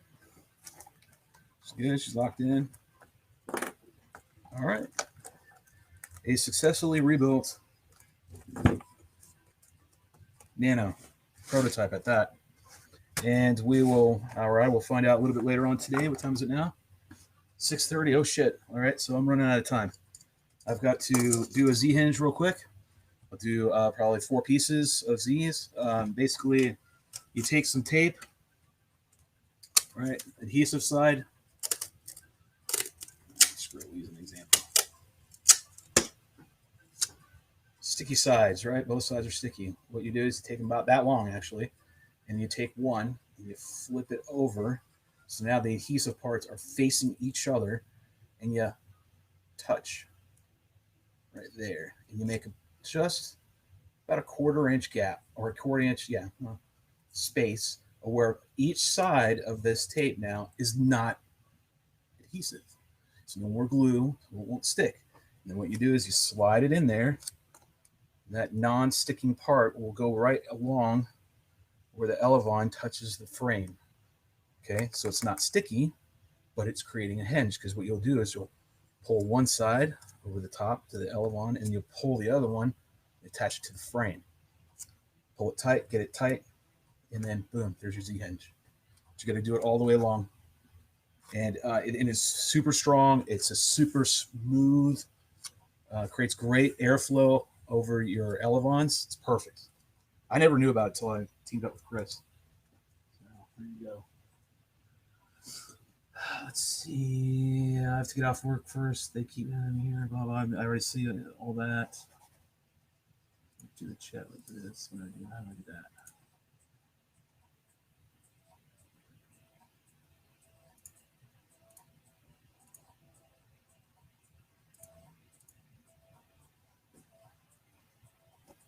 She's good. She's locked in. All right. A successfully rebuilt Nano prototype at that. And we will, all right, we'll find out a little bit later on today. What time is it now? 6:30. Oh, shit. All right, so I'm running out of time. I've got to do a Z-hinge real quick. I'll do probably 4 pieces of Z's. Basically, you take some tape, right, adhesive side. Screw it, we'll use an example. Sticky sides, right? Both sides are sticky. What you do is you take them about that long, actually, and you take one and you flip it over. So now the adhesive parts are facing each other, and you touch. right there, and you make just about a 1/4 inch gap or a 1/4 inch, space where each side of this tape now is not adhesive. So no more glue, so it won't stick. And then what you do is you slide it in there. That non-sticking part will go right along where the elevon touches the frame. Okay, so it's not sticky, but it's creating a hinge, because what you'll do is you'll pull one side over the top to the elevon, and you'll pull the other one, attach it to the frame. Pull it tight, get it tight, and then boom, there's your Z-hinge. But you got to do it all the way along. And it is super strong. It's a super smooth, creates great airflow over your elevons. It's perfect. I never knew about it until I teamed up with Chris. So there you go. Let's see. I have to get off work first. They keep me here. Blah blah. I already see all that. Do the chat like this. What do I do? How do I do that?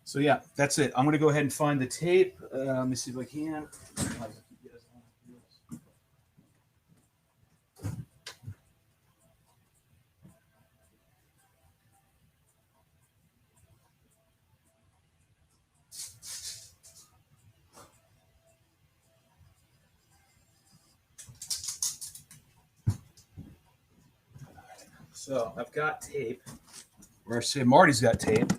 So yeah, that's it. I'm gonna go ahead and find the tape. Let me see if I can. So I've got tape. Or I say Marty's got tape.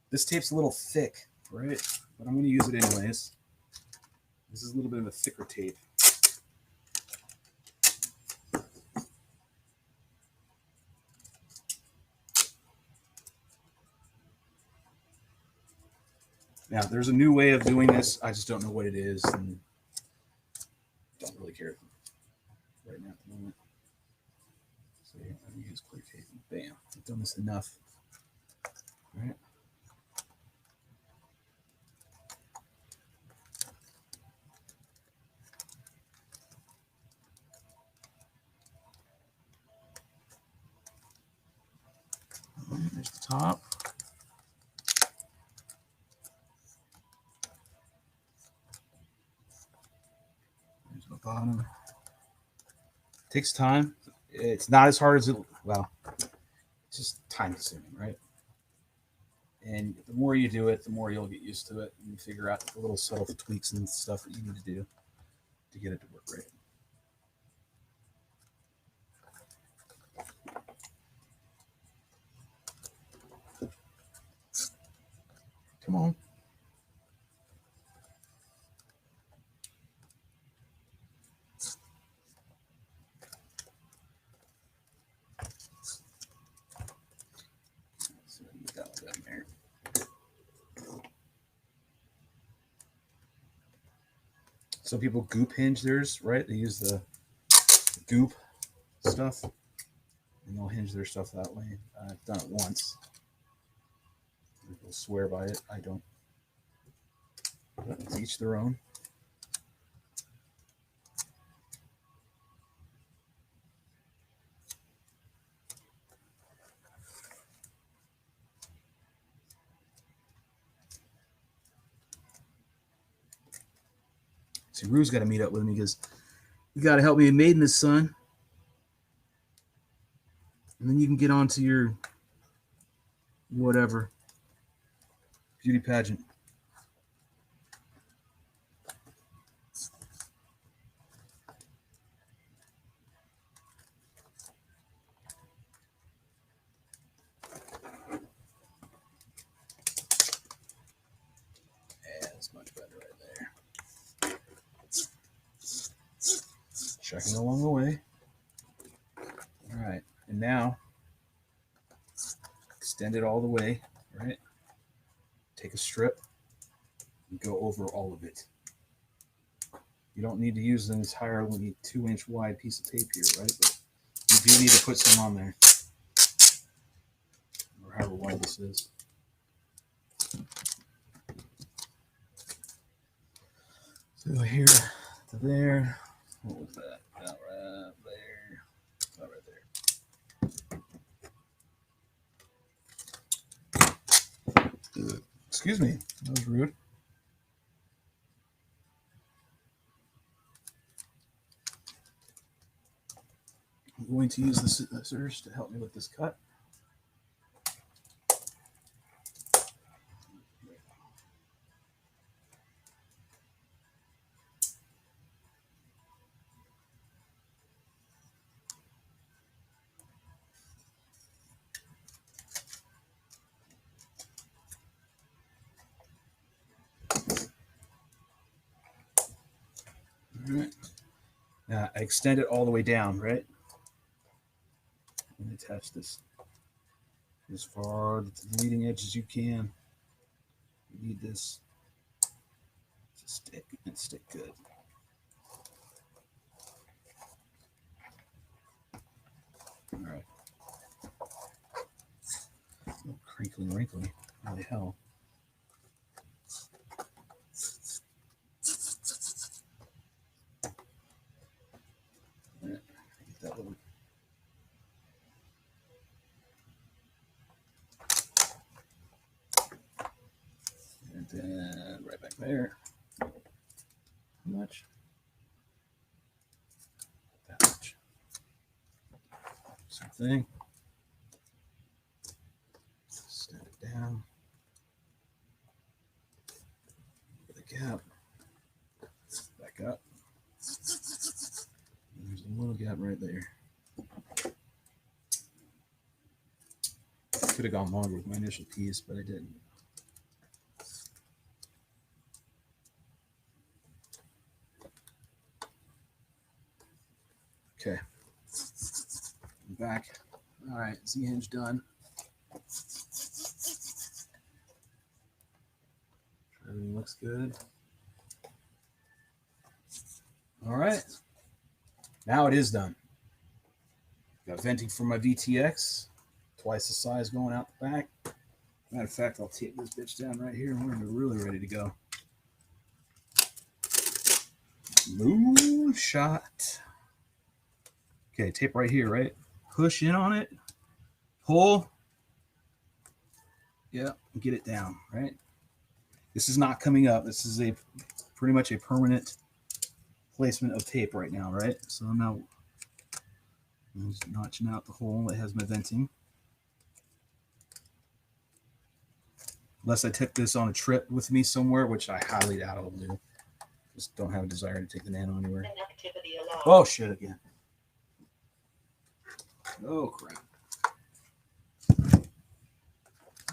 This tape's a little thick, right? But I'm going to use it anyways. This is a little bit of a thicker tape. Now, there's a new way of doing this. I just don't know what it is, and don't really care right now at the moment. So yeah, I'm going to use clear tape. Bam. I've done this enough. All right. There's the top. There's the bottom. It takes time. It's not as hard as it, well, it's just time consuming, right? And the more you do it, the more you'll get used to it, and you figure out the little subtle tweaks and stuff that you need to do to get it to work right. Come on. So you got that in there. Some people goop hinge theirs, right? They use the goop stuff, and they'll hinge their stuff that way. I've done it once. People swear by it. I don't. But it's each their own. See, Rue's got to meet up with me because you got to help me in maiden this, son. And then you can get on to your whatever beauty pageant. Yeah, that's much better right there. Checking along the way. All right, and now extend it all the way, right? Take a strip and go over all of it. You don't need to use an entirely 2-inch wide piece of tape here, right? But you do need to put some on there, or however wide this is. So here to there. What was that? About right there. About right there. Excuse me, that was rude. I'm going to use the scissors to help me with this cut. All right. Now I extend it all the way down, right? And attach this as far to the leading edge as you can. You need this to stick and stick good. All right. Oh, crinkly, wrinkly. Holy hell. All right. Get that little. And then right back there. How much? That much. Same thing. Set it down. With a gap. Back up. And there's a little gap right there. Could have gone longer with my initial piece, but I didn't. Okay. I'm back. All right, Z-hinge done. Everything looks good. All right. Now it is done. Got venting for my VTX. Twice the size going out the back. Matter of fact, I'll tape this bitch down right here and we're really ready to go. Move shot. Okay, tape right here, right? Push in on it. Pull. Yeah, get it down, right? This is not coming up. This is a pretty much a permanent placement of tape right now, right? So I'm now just notching out the hole that has my venting. Unless I took this on a trip with me somewhere, which I highly doubt I'll do. Just don't have a desire to take the Nano anywhere. Oh, shit again. Oh, crap. All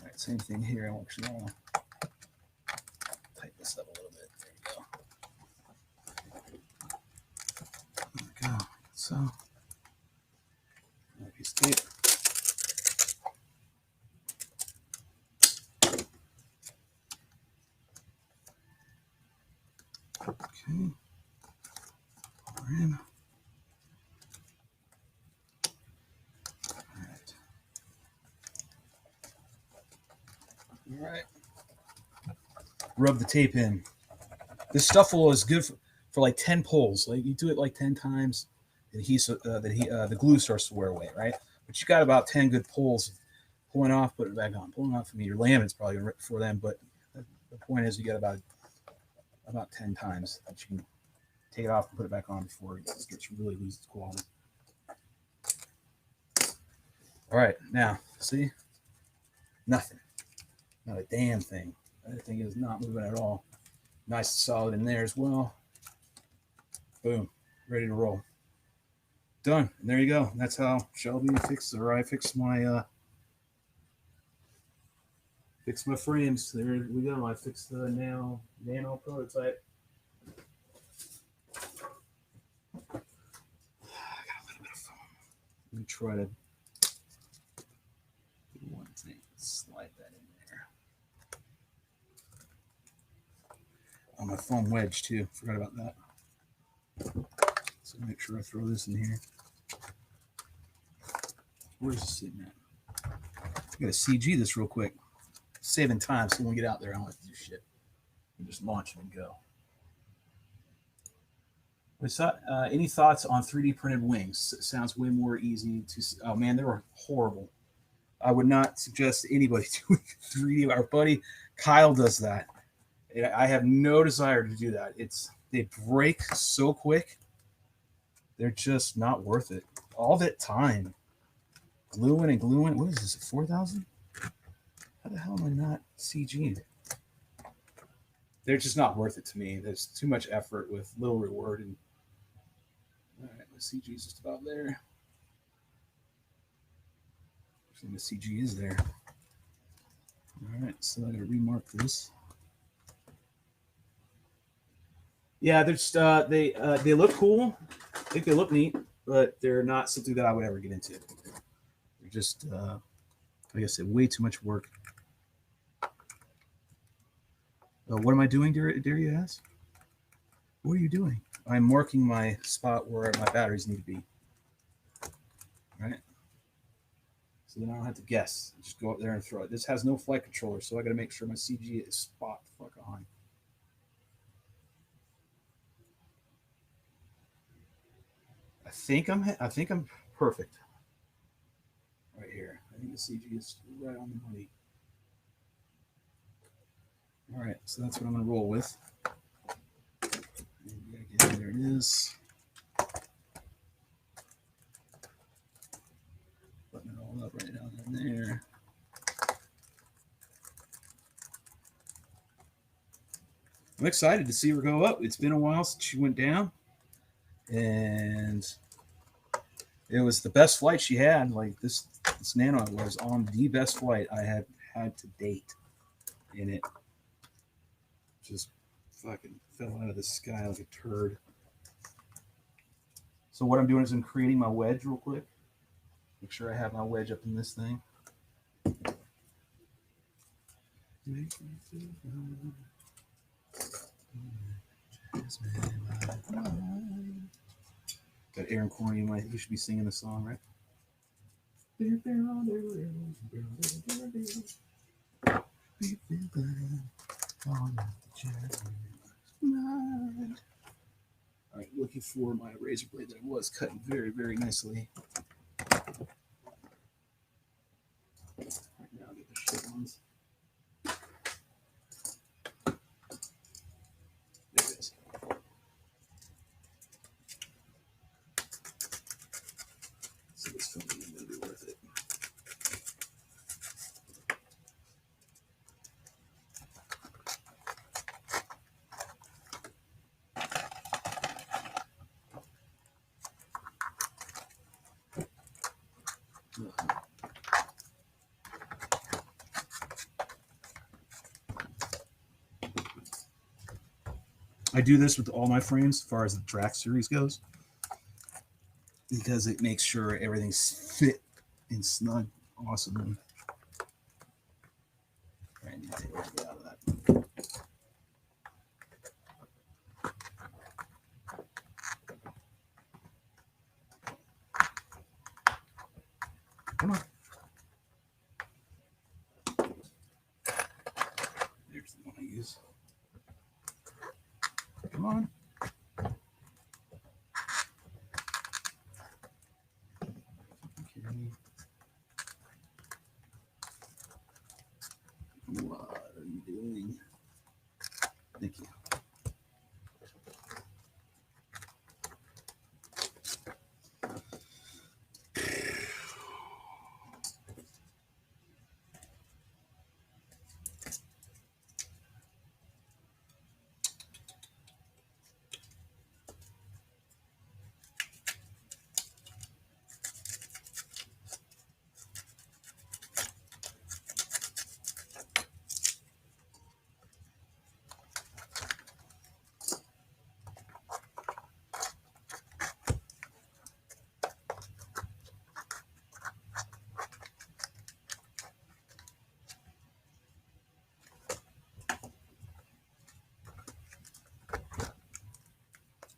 right, same thing here. I actually want to tighten this up a little bit. There we go. There we go. So, another piece of tape. Okay. We're in. All right. Rub the tape in. This stuffle is good for like 10 pulls. Like you do it like 10 times, the glue starts to wear away, right? But you got about 10 good pulls. Pulling off, putting it back on. Pulling off. I mean, your laminate's probably gonna rip before then, but the point is you got about 10 times that you can take it off and put it back on before it starts to really lose its quality. All right, now see, nothing, not a damn thing. That thing is not moving at all. Nice and solid in there as well. Boom, ready to roll. Done. And there you go. That's how Shelby fixed, or I fixed my frames. There we go. I fixed the Nano prototype. I got a little bit of foam. Let me try to do one thing. Slide that in there. Oh, my foam wedge too. Forgot about that. So make sure I throw this in here. Where's this sitting at? I gotta CG this real quick. Saving time so when we get out there, I don't have to do shit. We just launch and go. Any thoughts on 3D printed wings? It sounds way more easy to. Oh man, they were horrible. I would not suggest anybody doing 3D. Our buddy Kyle does that. I have no desire to do that. They break so quick. They're just not worth it. All that time gluing and gluing. What is this? 4,000? How the hell am I not CG'd? They're just not worth it to me. There's too much effort with little reward. And all right, my CG is just about there. Actually, the CG is there. All right, so I gotta remark this. Yeah, they're just they look cool. I think they look neat, but they're not something that I would ever get into. They're just, like I said, way too much work. What am I doing, dare you ask? What are you doing? I'm marking my spot where my batteries need to be. Right? So then I don't have to guess. Just go up there and throw it. This has no flight controller, so I got to make sure my CG is spot the fuck on. I think I'm perfect. Right here. I think the CG is right on the money. All right, so that's what I'm going to roll with. And again, there it is. Putting it all up right down in there. I'm excited to see her go up. It's been a while since she went down, and it was the best flight she had. Like this Nano was on the best flight I have had to date, and it just fucking fell out of the sky like a turd. So what I'm doing is I'm creating my wedge real quick. Make sure I have my wedge up in this thing. Got Aaron Corney in my. He should be singing the song, right? All right, looking for my razor blade that I was cutting very, very nicely. Right now, I'll get the shit ones. There it is. So this filming is going to be worth it. I do this with all my frames as far as the Drak series goes because it makes sure everything's fit and snug awesomely. I need to take a little bit out of that. Come on. There's the one I use. Come on. Okay. What are you doing? Thank you.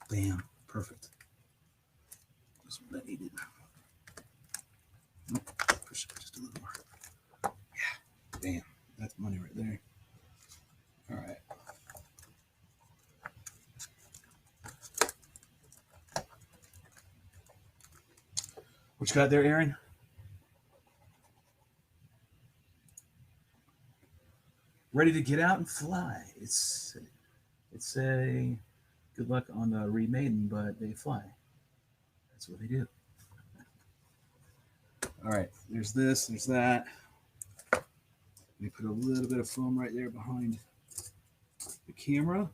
Bam. Perfect. That's what I needed. Push it just a little more. Yeah. Bam. That's money right there. All right. What you got there, Aaron? ready to get out and fly. It's a good luck on the remaiden, but they fly. That's what they do. All right, there's this, there's that. Let me put a little bit of foam right there behind the camera.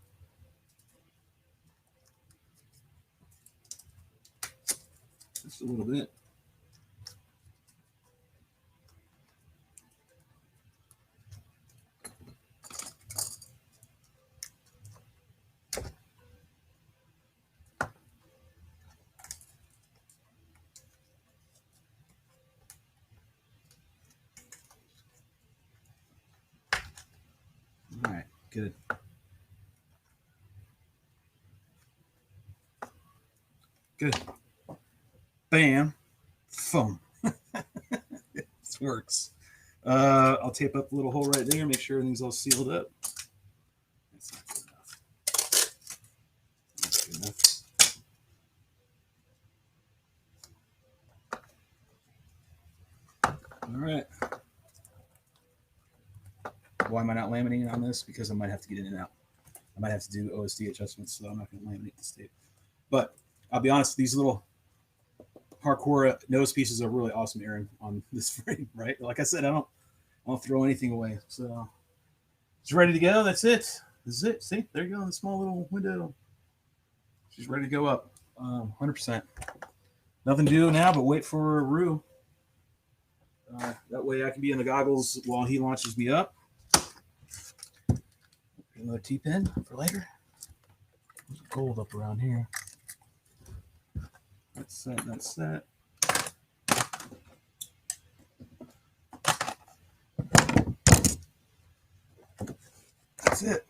Just a little bit. All right, good. Good. Bam. Foam. This works. I'll tape up a little hole right there, make sure everything's all sealed up. That's not good enough. That's good enough. All right. Why am I not laminating on this? Because I might have to get in and out. I might have to do OSD adjustments, so I'm not going to laminate this tape. But I'll be honest, these little hardcore nose pieces are really awesome, Aaron, on this frame, right? Like I said, I don't throw anything away. So it's ready to go. That's it. This is it. See, there you go in the small little window. She's ready to go up. 100%. Nothing to do now but wait for Rue. That way I can be in the goggles while he launches me up. Another T-pin for later. There's gold up around here. That's that. That's that. That's it.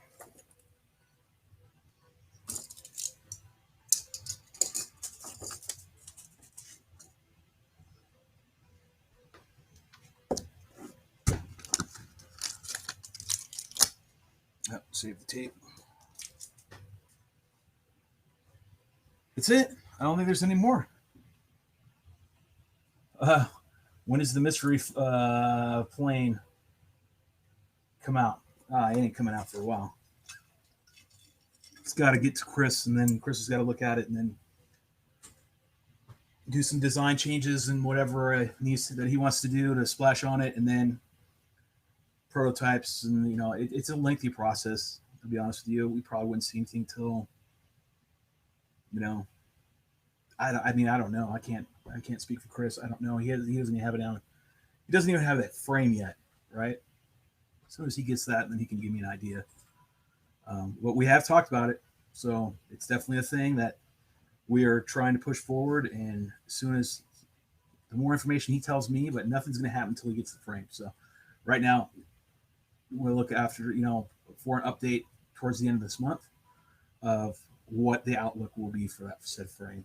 Oh, save the tape. That's it. I don't think there's any more. When does the mystery plane come out? It ain't coming out for a while. It's got to get to Chris, and then Chris has got to look at it, and then do some design changes and whatever that he wants to do to splash on it, and then prototypes. And it's a lengthy process. To be honest with you, we probably wouldn't see anything till I mean, I don't know. I can't speak for Chris. I don't know. He doesn't even have it down. He doesn't even have that frame yet, right? As soon as he gets that, then he can give me an idea. But we have talked about it, so it's definitely a thing that we are trying to push forward. And as soon as the more information he tells me, but nothing's going to happen until he gets the frame. So right now, we'll look after for an update towards the end of this month of what the outlook will be for that said frame.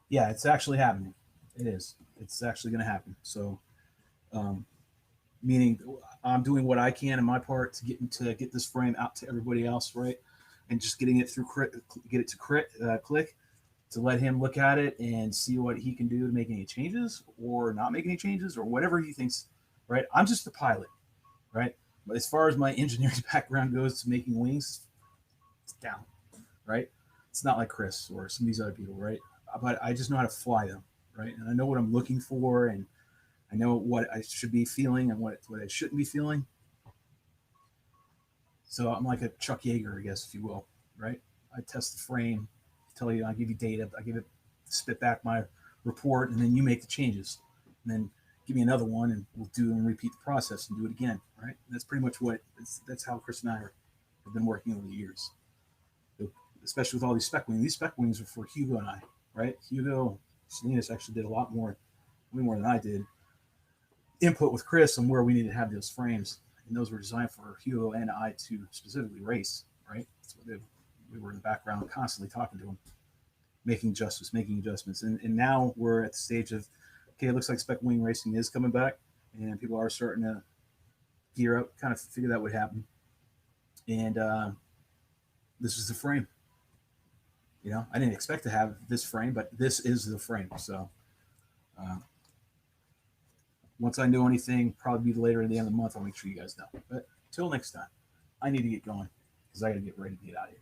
Yeah, it's actually happening. It is. It's actually going to happen. So, meaning I'm doing what I can in my part to get this frame out to everybody else, right? And just getting it through Click to let him look at it and see what he can do to make any changes or not make any changes or whatever he thinks, right? I'm just the pilot, right? But as far as my engineering background goes to making wings, it's down, right? It's not like Chris or some of these other people, right? But I just know how to fly them, right? And I know what I'm looking for, and I know what I should be feeling and what I shouldn't be feeling. So I'm like a Chuck Yeager, I guess, if you will, right? I test the frame, tell you, I give you data, I give it, spit back my report, and then you make the changes. And then give me another one, and we'll do and repeat the process and do it again, right? And that's pretty much that's how Chris and I have been working over the years, especially with all these spec wings. These spec wings are for Hugo and I, right? Hugo Salinas actually did a lot more, way more than I did, input with Chris on where we needed to have those frames. And those were designed for Hugo and I to specifically race, right? That's what we were in the background constantly talking to them, making adjustments. And now we're at the stage of, okay, it looks like spec wing racing is coming back, and people are starting to gear up, kind of figure that would happen. And this is the frame. I didn't expect to have this frame, but this is the frame. So once I know anything, probably be later in the end of the month, I'll make sure you guys know. But till next time, I need to get going because I got to get ready to get out of here.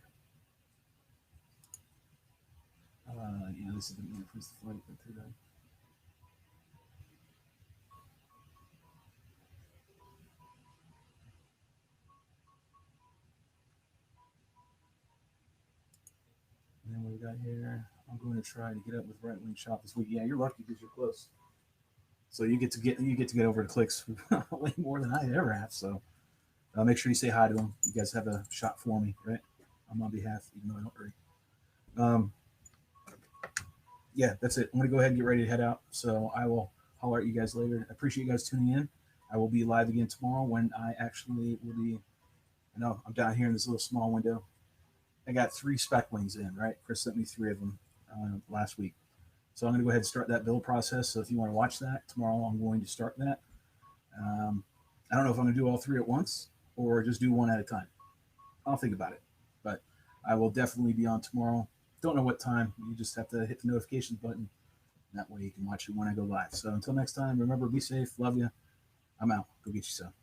Yeah, this is the increase the flight through that. And then what we got here, I'm going to try to get up with RiteWing Shop this week. Yeah, you're lucky because you're close. So you get to get over to Clicks way more than I ever have. So make sure you say hi to them. You guys have a shot for me, right? On my behalf, even though I don't hurry. Um, yeah, that's it. I'm gonna go ahead and get ready to head out. So I will holler at you guys later. I appreciate you guys tuning in. I will be live again tomorrow when I actually will be. I know I'm down here in this little small window. I got 3 Spec Wings in, right? Chris sent me 3 of them last week. So I'm going to go ahead and start that build process. So if you want to watch that tomorrow, I'm going to start that. I don't know if I'm going to do all 3 at once or just do one at a time. I'll think about it. But I will definitely be on tomorrow. Don't know what time. You just have to hit the notifications button. That way you can watch it when I go live. So until next time, remember, be safe. Love you. I'm out. Go get you some.